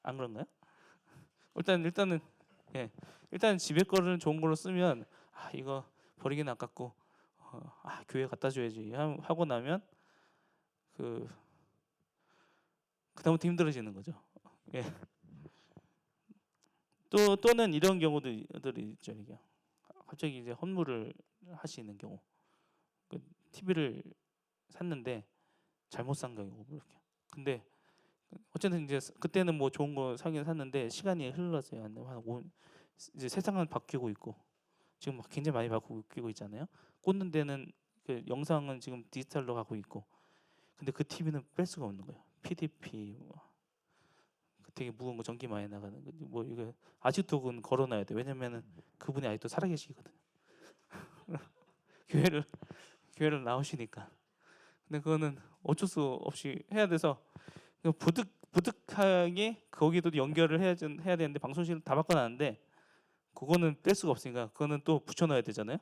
안 그런가요? 일단은 예. 일단 집에 거를 좋은 걸로 쓰면 이거 버리기는 아깝고 교회 갖다 줘야지 하고 나면 그다음부터 힘들어지는 거죠. 예. 또는 이런 경우들이 있죠. 이게 갑자기 이제 헌물을 하시는 경우, TV를 샀는데 잘못 산 경우 이렇게. 근데 어쨌든 이제 그때는 뭐 좋은 거 사긴 샀는데 시간이 흘렀어요. 이제 세상은 바뀌고 있고 지금 막 굉장히 많이 바뀌고 있잖아요. 꽂는 데는 그 영상은 지금 디지털로 가고 있고, 근데 그 TV는 뺄 수가 없는 거예요. PDP 되게 무거운 거 전기 많이 나가는 거 뭐 이거 아직도 그건 걸어놔야 돼. 왜냐면은 그분이 아직도 살아계시거든요. 교회를 나오시니까. 근데 그거는 어쩔 수 없이 해야 돼서 부득하게 거기도 연결을 해야 되는데 방송실을 다 바꿔놨는데 그거는 뺄 수가 없으니까 그거는 또 붙여놔야 되잖아요.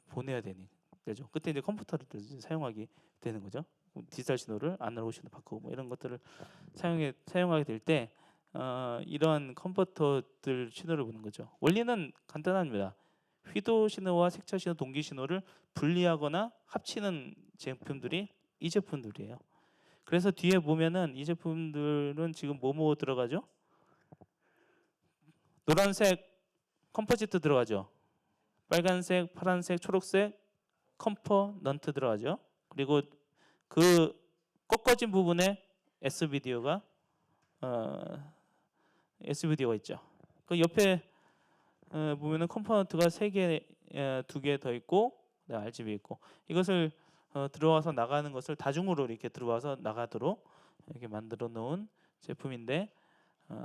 보내야 되죠. 그때 이제 컴퓨터를 이제 사용하게 되는 거죠. 디지털 신호를 아날로그 신호 바꾸고 뭐 이런 것들을 사용하게 될 때 이런 컨버터들 신호를 보는 거죠. 원리는 간단합니다. 휘도 신호와 색차 신호, 동기 신호를 분리하거나 합치는 제품들이 이 제품들이에요. 그래서 뒤에 보면은 이 제품들은 지금 뭐뭐 들어가죠? 노란색 컴포지트 들어가죠. 빨간색, 파란색, 초록색 컴포넌트 들어가죠. 그리고 그 꺾어진 부분에 S비디오가 S비디오가 있죠. 그 옆에 보면은 컴포넌트가 3개, 2개 더 있고 RGB 있고 이것을 들어와서 나가는 것을 다중으로 이렇게 들어와서 나가도록 이렇게 만들어 놓은 제품인데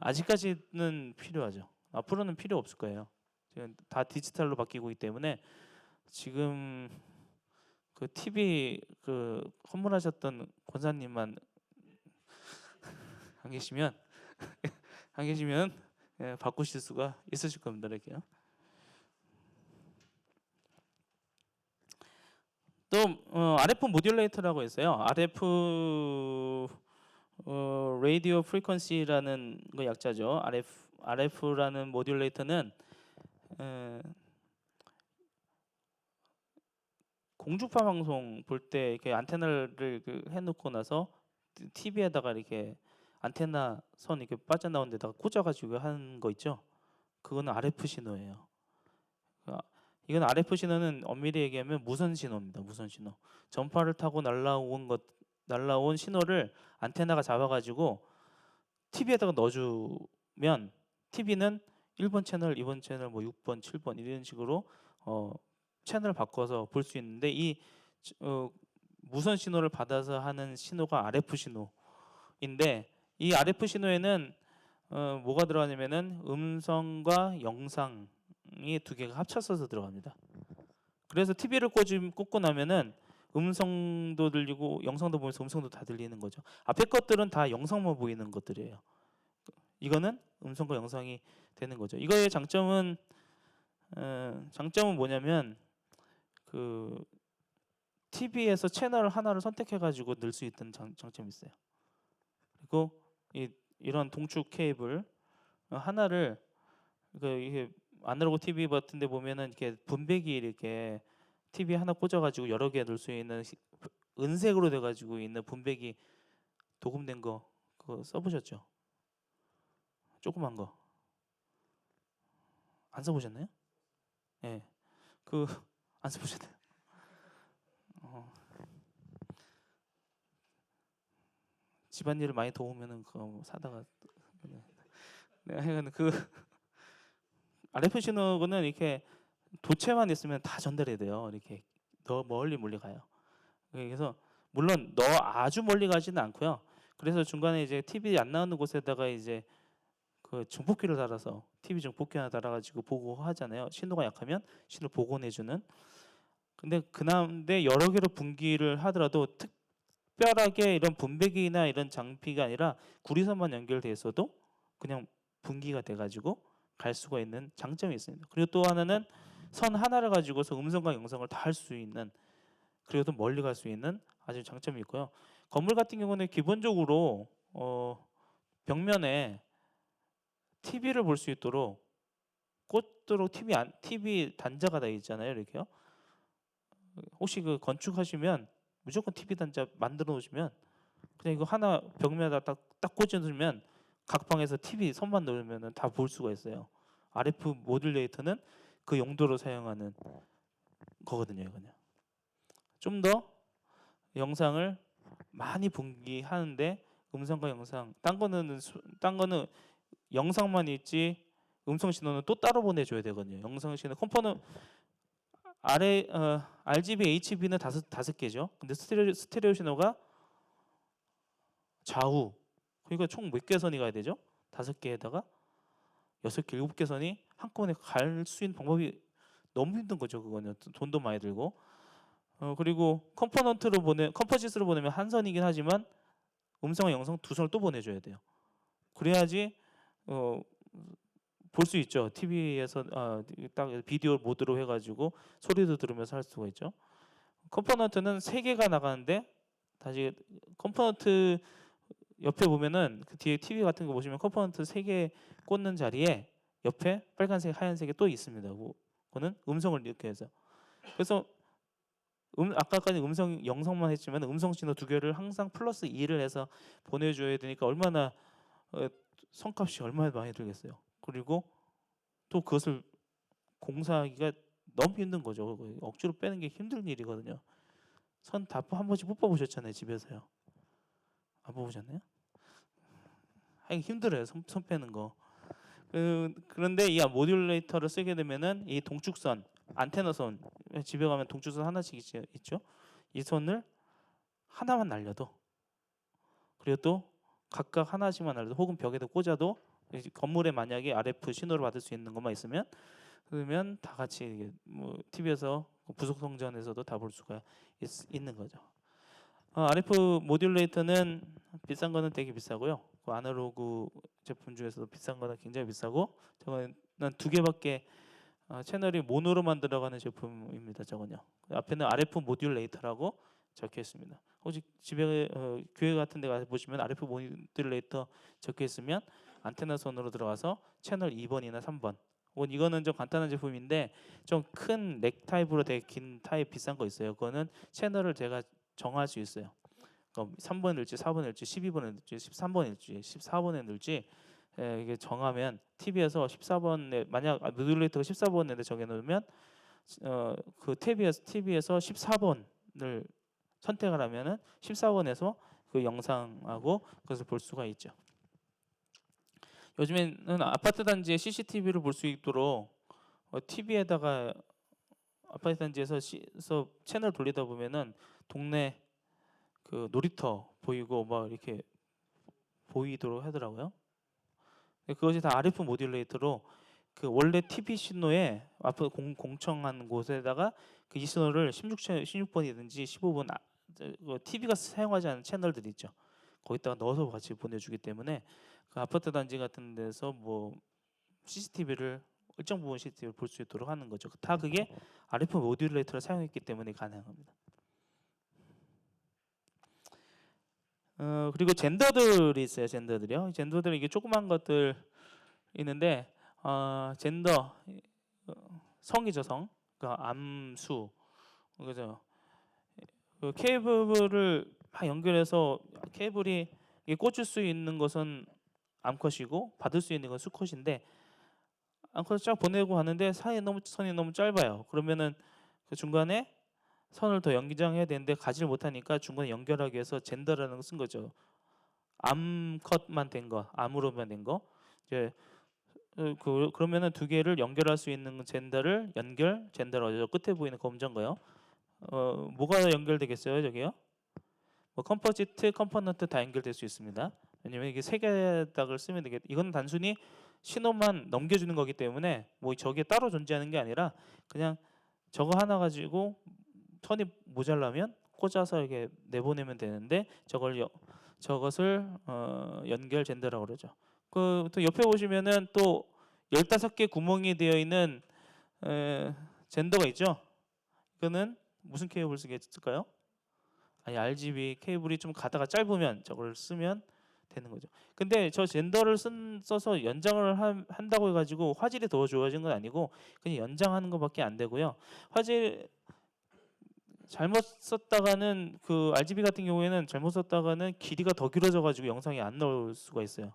아직까지는 필요하죠. 앞으로는 필요 없을 거예요. 지금 다 디지털로 바뀌고 있기 때문에 지금 그 TV 그 선물하셨던 권사님만 안 계시면 바꾸실 수가 있으실 겁니다. 이렇게요. 또 RF 모듈레이터라고 있어요. RF 라디오 프리퀀시라는 거 약자죠. RF라는 모듈레이터는 공중파 방송 볼 때 이렇게 안테나를 해놓고 나서 TV에다가 이렇게 안테나 선 이렇게 빠져나온 데다가 꽂아가지고 하는 거 있죠. 그거는 RF 신호예요. 이건 RF 신호는 엄밀히 얘기하면 무선 신호입니다. 무선 신호. 전파를 타고 날라온 신호를 안테나가 잡아가지고 TV에다가 넣어주면 TV는 1번 채널, 2번 채널, 뭐 6번, 7번 이런 식으로 채널을 바꿔서 볼 수 있는데 이 무선 신호를 받아서 하는 신호가 RF 신호인데 이 RF 신호에는 뭐가 들어가냐면은 음성과 영상이 2개가 합쳐서 들어갑니다. 그래서 TV를 꽂고 나면은 음성도 들리고 영상도 보면서 음성도 다 들리는 거죠. 앞에 것들은 다 영상만 보이는 것들이에요. 이거는 음성과 영상이 되는 거죠. 이거의 장점은 뭐냐면 그 TV에서 채널 하나를 선택해가지고 넣을 수 있는 장점이 있어요. 그리고 이런 동축 케이블 하나를 이게 아날로그 TV 같은데 보면은 이렇게 분배기 이렇게 TV 하나 꽂아가지고 여러 개 넣을 수 있는 은색으로 돼가지고 있는 분배기 도금된 거 그거 써보셨죠? 조그만 거 안 써보셨나요? 예, 그 안 써보셨나요? 집안일을 많이 도우면은 그거 사다가 하여간 그 RF 신호는 이렇게 도체만 있으면 다 전달이 돼요. 이렇게 더 멀리 가요. 그래서 물론 아주 멀리 가지는 않고요. 그래서 중간에 이제 TV 안 나오는 곳에다가 이제 그 증폭기를 달아서 TV 증폭기 하나 달아가지고 보고 하잖아요. 신호가 약하면 신호 복원해주는. 근데 여러 개로 분기를 하더라도 특별하게 이런 분배기나 이런 장비가 아니라 구리선만 연결돼 있어도 그냥 분기가 돼가지고 갈 수가 있는 장점이 있습니다. 그리고 또 하나는 선 하나를 가지고서 음성과 영상을 다 할 수 있는 그리고 또 멀리 갈 수 있는 아주 장점이 있고요. 건물 같은 경우는 기본적으로 벽면에 TV를 볼 수 있도록 꽂도록 TV 단자가 다 있잖아요. 이렇게요. 혹시 그 건축하시면 무조건 TV 단자 만들어 놓으시면 그냥 이거 하나 벽면에다 딱 꽂아 놓으면 각 방에서 TV 선만 놓으면 다 볼 수가 있어요. RF 모듈레이터는 그 용도로 사용하는 거거든요. 이거는 좀 더 영상을 많이 분기하는데 음성과 영상 딴 거는 영상만 있지 음성 신호는 또 따로 보내줘야 되거든요. 영상 신호 컴포넌트 RGB, HB는 다섯 개죠. 근데 스테레오 신호가 좌우 그러니까 총 몇 개 선이 가야 되죠? 5개에다가 6개, 7개 선이 한꺼번에 갈 수 있는 방법이 너무 힘든 거죠. 그거는 돈도 많이 들고 그리고 컴포지트로 보내면 한 선이긴 하지만 음성과 영상 2선을 또 보내줘야 돼요. 그래야지 볼 수 있죠. TV에서 딱 비디오 모드로 해가지고 소리도 들으면서 할 수가 있죠. 컴포넌트는 3개가 나가는데 다시 컴포넌트 옆에 보면은 그 뒤에 TV 같은 거 보시면 컴포넌트 3개 꽂는 자리에 옆에 빨간색, 하얀색이 또 있습니다. 그거는 음성을 이렇게 해서. 그래서 아까까지 음성 영성만 했지만 음성 신호 2개를 항상 플러스 2를 해서 보내줘야 되니까 얼마나 성값이 얼마나 많이 들겠어요. 그리고 또 그것을 공사하기가 너무 힘든 거죠. 억지로 빼는 게 힘든 일이거든요. 선 다 한 번씩 뽑아보셨잖아요, 집에서요. 안 뽑으셨나요? 하기 힘들어요, 선 빼는 거. 그런데 이 모듈레이터를 쓰게 되면은 이 동축선, 안테나 선, 집에 가면 동축선 하나씩 있죠. 이 선을 하나만 날려도, 그리고 또 각각 하나씩만 날려도, 혹은 벽에다 꽂아도, 건물에 만약에 RF 신호를 받을 수 있는 것만 있으면, 그러면 다 같이 뭐 TV에서 부속 성전에서도 다 볼 수가 있는 거죠. RF 모듈레이터는 비싼 거는 되게 비싸고요. 그 아날로그 제품 중에서도 비싼 거는 굉장히 비싸고, 저거는 2개밖에 채널이 모노로 만들어가는 제품입니다. 저건요. 앞에는 RF 모듈레이터라고 적혀 있습니다. 혹시 집에 교회 같은 데 가서 보시면 RF 모듈레이터 적혀 있으면 안테나 선으로 들어가서 채널 2번이나 3번. 혹은 이거는 좀 간단한 제품인데 좀 큰 넥 타입으로 되게 긴 타입 비싼 거 있어요. 그거는 채널을 제가 정할 수 있어요. 그럼 3번에 넣을지 4번에 넣을지 12번에 넣을지 13번에 넣을지 14번에 넣을지 이게 정하면 TV에서 14번에 만약 모듈레이터가 14번에 정해 놓으면 그 TV에서 14번을 선택을 하면은 14번에서 그 영상하고 그것을 볼 수가 있죠. 요즘에는 아파트 단지에 CCTV를 볼 수 있도록 TV에다가 아파트 단지에서 채널 돌리다 보면은 동네 그 놀이터 보이고 막 이렇게 보이도록 하더라고요. 그것이 다 RF 모듈레이터로 그 원래 TV 신호에 앞에 공청한 곳에다가 그 이 신호를 16번이든지 15번 TV가 사용하지 않는 채널들 있죠. 거기다가 넣어서 같이 보내주기 때문에 그 아파트 단지 같은 데서 뭐 CCTV를 일정 부분 CCTV를 볼 수 있도록 하는 거죠. 다 그게 RF 모듈레이터를 사용했기 때문에 가능합니다. 그리고 젠더들이 있어요. 젠더들이요. 젠더들은 이게 조그만 것들 있는데 젠더 성이죠. 성. 그러니까 암수. 그죠. 그 케이블을 막 연결해서 케이블이 꽂을 수 있는 것은 암컷이고 받을 수 있는 건 수컷인데 암컷을 쫙 보내고 하는데 선이 너무 짧아요. 그러면은 그 중간에 선을 더 연장해야 되는데 가지를 못하니까 중간에 연결하기 위해서 젠더라는 걸 쓴 거죠. 암컷만 된 거, 암으로만 된 거. 이제 그러면은 2개를 연결할 수 있는 젠더를 젠더라고 하죠. 끝에 보이는 검정 거요. 뭐가 연결되겠어요, 저기요? 뭐 컴포지트, 컴포넌트 다 연결될 수 있습니다. 왜냐면 이게 3개닥을 쓰면 되겠. 이건 단순히 신호만 넘겨주는 거기 때문에 뭐 저게 따로 존재하는 게 아니라 그냥 저거 하나 가지고 선이 모자라면 꽂아서 이렇게 내보내면 되는데 저것을 연결 젠더라고 그러죠. 그 또 옆에 보시면은 또 15개 구멍이 되어 있는 젠더가 있죠. 이거는 무슨 케이블을 쓰겠을까요? 아니 RGB 케이블이 좀 가다가 짧으면 저걸 쓰면 되는 거죠. 근데 저 젠더를 써서 연장을 한다고 해가지고 화질이 더 좋아진 건 아니고 그냥 연장하는 것밖에 안 되고요. 화질 잘못 썼다가는 그 RGB 같은 경우에는 잘못 썼다가는 길이가 더 길어져가지고 영상이 안 나올 수가 있어요.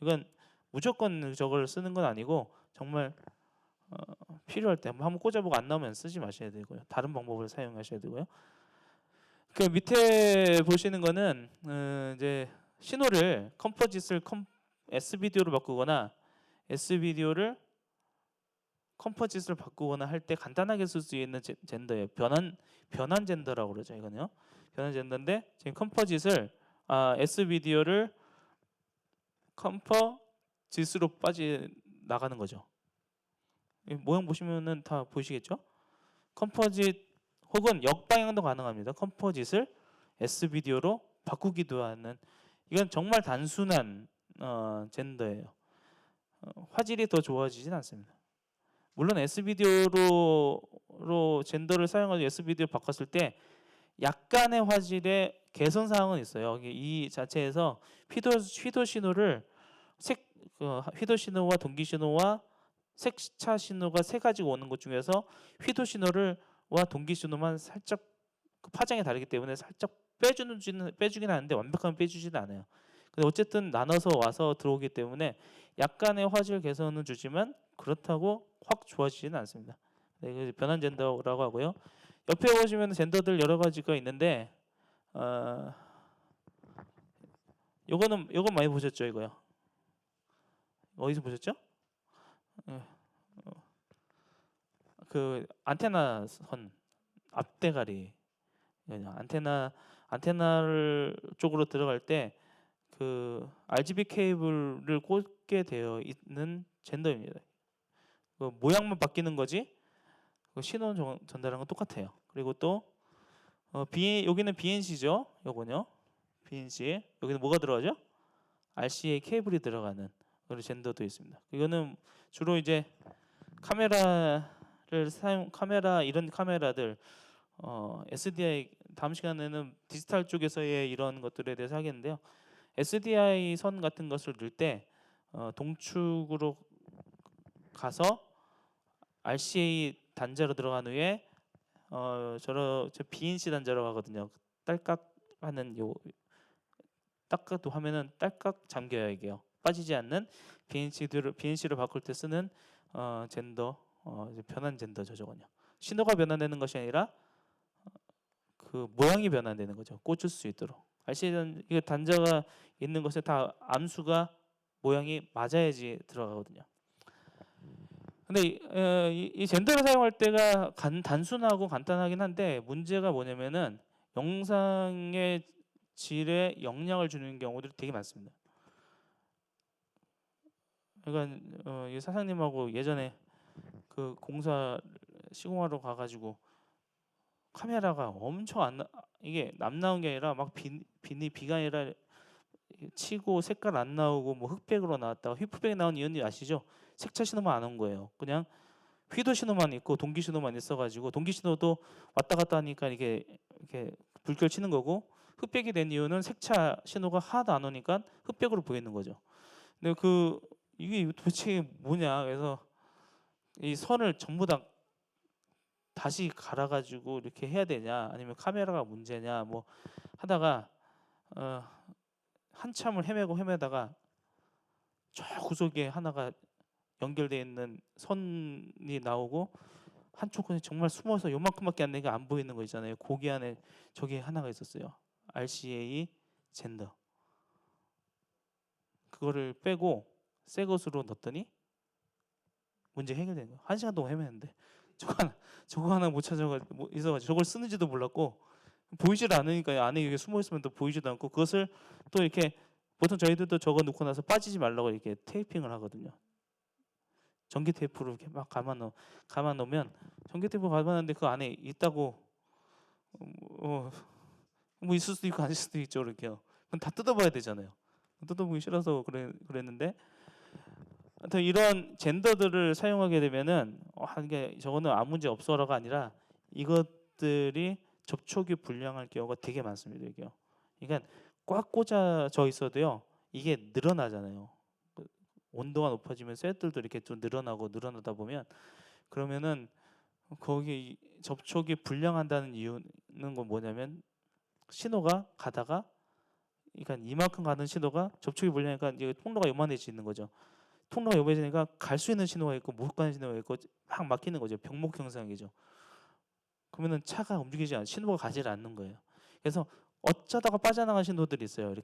이건 무조건 저걸 쓰는 건 아니고 정말 필요할 때 한번 꽂아보고 안 나오면 쓰지 마셔야 되고요. 다른 방법을 사용하셔야 되고요. 그 밑에 보시는 거는 이제 신호를 컴포짓을 S비디오로 바꾸거나 S비디오를 컴포짓을 바꾸거나 할 때 간단하게 쓸 수 있는 젠더예요. 변환 젠더라고 그러죠. 이거는요. 변환 젠더인데 지금 컴포짓을 S비디오를 컴포짓으로 나가는 거죠. 모양 보시면은 다 보이시겠죠? 컴포짓 혹은 역방향도 가능합니다. 컴포짓을 S비디오로 바꾸기도 하는 이건 정말 단순한 젠더예요. 화질이 더 좋아지진 않습니다. 물론 S비디오로 젠더를 사용하고 S비디오 바꿨을 때 약간의 화질의 개선 사항은 있어요. 이 자체에서 휘도 신호를 휘도 신호와 동기 신호와 색차 신호가 세 가지가 오는 것 중에서 휘도 신호를 와 동기 신호만 살짝 그 파장이 다르기 때문에 살짝 빼주긴 하는데 완벽하게 빼주지는 않아요. 근데 어쨌든 나눠서 와서 들어오기 때문에 약간의 화질 개선은 주지만 그렇다고 확 좋아지지는 않습니다. 네, 이거 변환 젠더라고 하고요. 옆에 보시면 젠더들 여러 가지가 있는데 요건 많이 보셨죠, 이거요. 어디서 보셨죠? 예, 그 안테나 선 앞대가리 안테나를 쪽으로 들어갈 때 그 RGB 케이블을 꽂게 되어 있는 젠더입니다. 그 모양만 바뀌는 거지 그 신호 전달하는 건 똑같아요. 그리고 또 여기는 BNC죠. 요거요. BNC 여기는 뭐가 들어가죠? RCA 케이블이 들어가는 그런 젠더도 있습니다. 이거는 주로 이제 카메라 이런 카메라들 SDI 다음 시간에는 디지털 쪽에서의 이런 것들에 대해서 하겠는데요. SDI 선 같은 것을 넣을 때 동축으로 가서 RCA 단자로 들어간 후에 저 BNC 단자로 가거든요. 딸깍하는 요 딱도 하면은 딸깍 잠겨요 이게요. 빠지지 않는 BNC를 바꿀 때 쓰는 젠더 변환 젠더죠 저거는요. 신호가 변환되는 것이 아니라 그 모양이 변환되는 거죠. 꽂을 수 있도록. RCA 이게 단자가 있는 것에 다 암수가 모양이 맞아야지 들어가거든요. 근데 이 젠더를 사용할 때가 단순하고 간단하긴 한데 문제가 뭐냐면은 영상의 질에 영향을 주는 경우들이 되게 많습니다. 그러니까 이 사장님하고 예전에 그 공사 시공하러 가가지고 카메라가 엄청 이게 남 나온 게 아니라 막 비가 아니라 치고 색깔 안 나오고 뭐 흑백으로 나왔다가 휘프백이 나온 이유는 아시죠? 색차 신호만 안 온 거예요. 그냥 휘도 신호만 있고 동기 신호만 있어가지고 동기 신호도 왔다 갔다 하니까 이게 이렇게 불결 치는 거고 흑백이 된 이유는 색차 신호가 하나도 안 오니까 흑백으로 보이는 거죠. 근데 이게 도대체 뭐냐? 그래서 이 선을 전부 다 다시 갈아가지고 이렇게 해야 되냐? 아니면 카메라가 문제냐? 뭐 하다가 한참을 헤매다가 저 구석에 하나가 연결되어 있는 선이 나오고 한쪽은 정말 숨어서 요만큼밖에 안 되니까 안 보이는 거 있잖아요. 고기 안에 저게 하나가 있었어요. RCA 젠더. 그거를 빼고 새 것으로 넣었더니 문제 해결된 거예요. 1시간 동안 헤맸는데 저거 하나 못 찾아가지고 있어가지고 저걸 쓰는지도 몰랐고 보이지를 않으니까 안에 이게 숨어 있으면 또 보이지도 않고 그것을 또 이렇게 보통 저희들도 저거 놓고 나서 빠지지 말라고 이렇게 테이핑을 하거든요. 전기 테이프로 이렇게 막 감아 놓으면 전기 테이프 감아놨는데 그 안에 있다고 뭐 있을 수도 있고 아닐 수도 있죠 이렇게요. 그럼 다 뜯어봐야 되잖아요. 뜯어보기 싫어서 그랬는데 하여튼 이런 젠더들을 사용하게 되면은 이게 저거는 아무 문제 없어라가 아니라 이것들이 접촉이 불량할 경우가 되게 많습니다. 이게요. 그러니까 꽉 꽂아져 있어도요. 이게 늘어나잖아요. 온도가 높아지면 쇠들도 이렇게 좀 늘어나다 보면 그러면은 거기 접촉이 불량한다는 이유는 건 뭐냐면 신호가 가다가 그러니까 이만큼 가는 신호가 접촉이 불량하니까 이제 통로가 요만해지는 거죠. 통로가 요만해지니까 갈 수 있는 신호가 있고 못 가는 신호가 있고 막 막히는 거죠. 병목 현상이죠. 그러면은 차가 움직이지 않아 신호가 가지 않는 거예요. 그래서 어쩌다가 빠져나간 신호들이 있어요.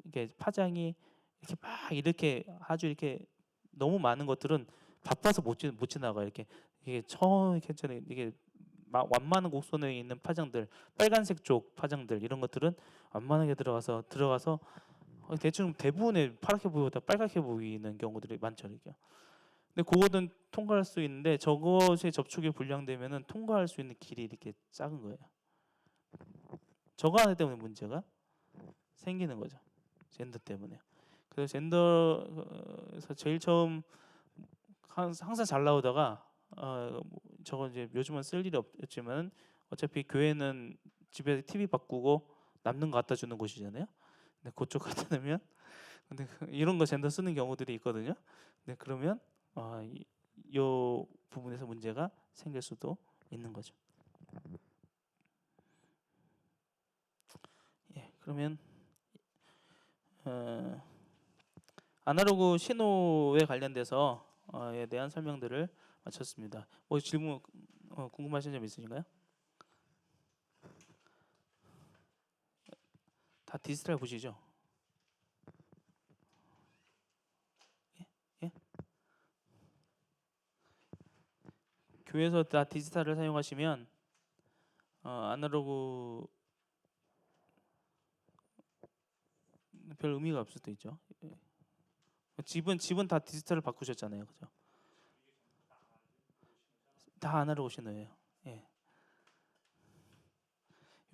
이게 파장이 이렇게 막 이렇게 아주 이렇게 너무 많은 것들은 바빠서 못 지나가 이게 천천히 이게 완만한 곡선에 있는 파장들 빨간색 쪽 파장들 이런 것들은 완만하게 들어가서 대충 대부분의 파랗게 보이다 빨갛게 보이는 경우들이 많죠. 이게. 근데 그거는 통과할 수 있는데 저것의 접촉이 불량되면은 통과할 수 있는 길이 이렇게 작은 거예요. 저거 하나 때문에 문제가 생기는 거죠. 젠더 때문에. 그래서 젠더에서 제일 처음 항상 잘 나오다가 저거 이제 요즘은 쓸 일이 없지만 어차피 교회는 집에 TV 바꾸고 남는 거 갖다 주는 곳이잖아요. 근데 그쪽 갖다 놓으면 근데 이런 거 젠더 쓰는 경우들이 있거든요. 네, 그러면 요 부분에서 문제가 생길 수도 있는 거죠. 예, 그러면 아날로그 신호에 관련돼서 에 대한 설명들을 마쳤습니다. 뭐 질문 궁금하신 점 있으신가요? 다 디지털 보시죠? 예? 예? 교회에서 다 디지털을 사용하시면 아날로그 별 의미가 없을 수도 있죠. 예. 집은 다 디지털을 바꾸셨잖아요, 그죠? 다 아날로그 신호예요. 예.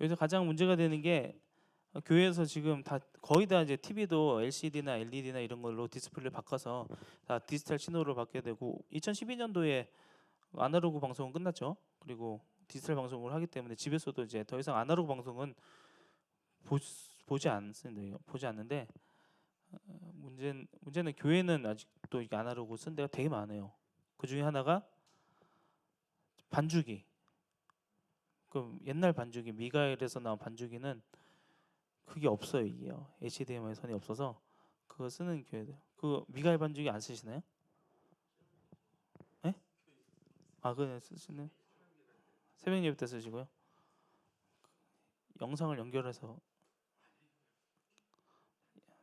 여기서 가장 문제가 되는 게 교회에서 지금 다 거의 다 이제 TV도 LCD나 LED나 이런 걸로 디스플레이를 바꿔서 다 디지털 신호로 바뀌게 되고 2012년도에 아날로그 방송은 끝났죠. 그리고 디지털 방송을 하기 때문에 집에서도 이제 더 이상 아날로그 방송은 보지 않습니다. 보지 않는데 문제는 교회는 아직도 이게 아날로그 쓴 데가 되게 많아요. 그 중에 하나가 반주기. 그 옛날 반주기 미가엘에서 나온 반주기는 그게 없어요. 이게요. HDMI 선이 없어서 그거 쓰는 교회들. 그 미가엘 반주기 안 쓰시나요? 네? 그거 쓰시네. 새벽 예배 때 쓰시고요. 영상을 연결해서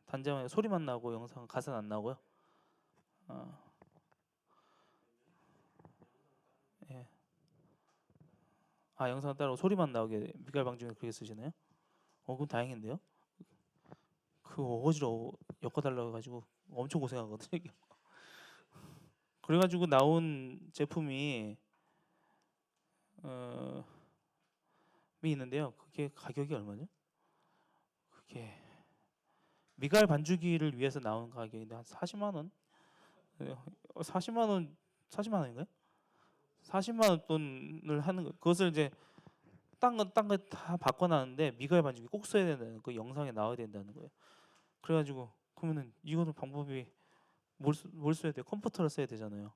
단자만 소리만 나고 영상 가사는 안 나고요. 예. 영상 따로 소리만 나오게 미가엘 방주기 그렇게 쓰시나요? 그럼 다행인데요. 그 어거지로 엮어달라고 해가지고 엄청 고생하거든요. 그래가지고 나온 제품이 있는데요. 그게 가격이 얼마죠? 그게 미갈 반주기를 위해서 나온 가격인데 한 40만 원? 40만 원, 40만 원인가요? 40만 원 돈을 하는 거. 그것을 이제 딴 거 다 바꿔놨는데 미갈 반주기 꼭 써야 된다는 그 영상에 나와야 된다는 거예요. 그래가지고 그러면은 이거는 방법이 뭘 써야 돼요? 컴퓨터를 써야 되잖아요.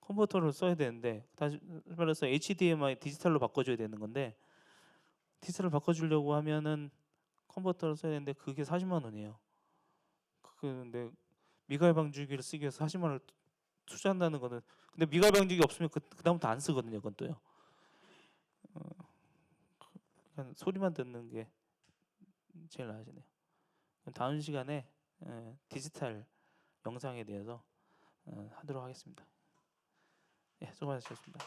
컴퓨터를 써야 되는데 다시 말해서 HDMI 디지털로 바꿔줘야 되는 건데 디지털을 바꿔주려고 하면은 컴퓨터를 써야 되는데 그게 40만 원이에요. 근데 미갈 방주기를 쓰기 위해서 40만 원을 투자한다는 거는 근데 미갈 방주기 없으면 그다음부터 안 쓰거든요. 그건 또요. 그냥 소리만 듣는 게 제일 나으시네요. 다음 시간에 디지털 영상에 대해서 하도록 하겠습니다. 예, 수고하셨습니다.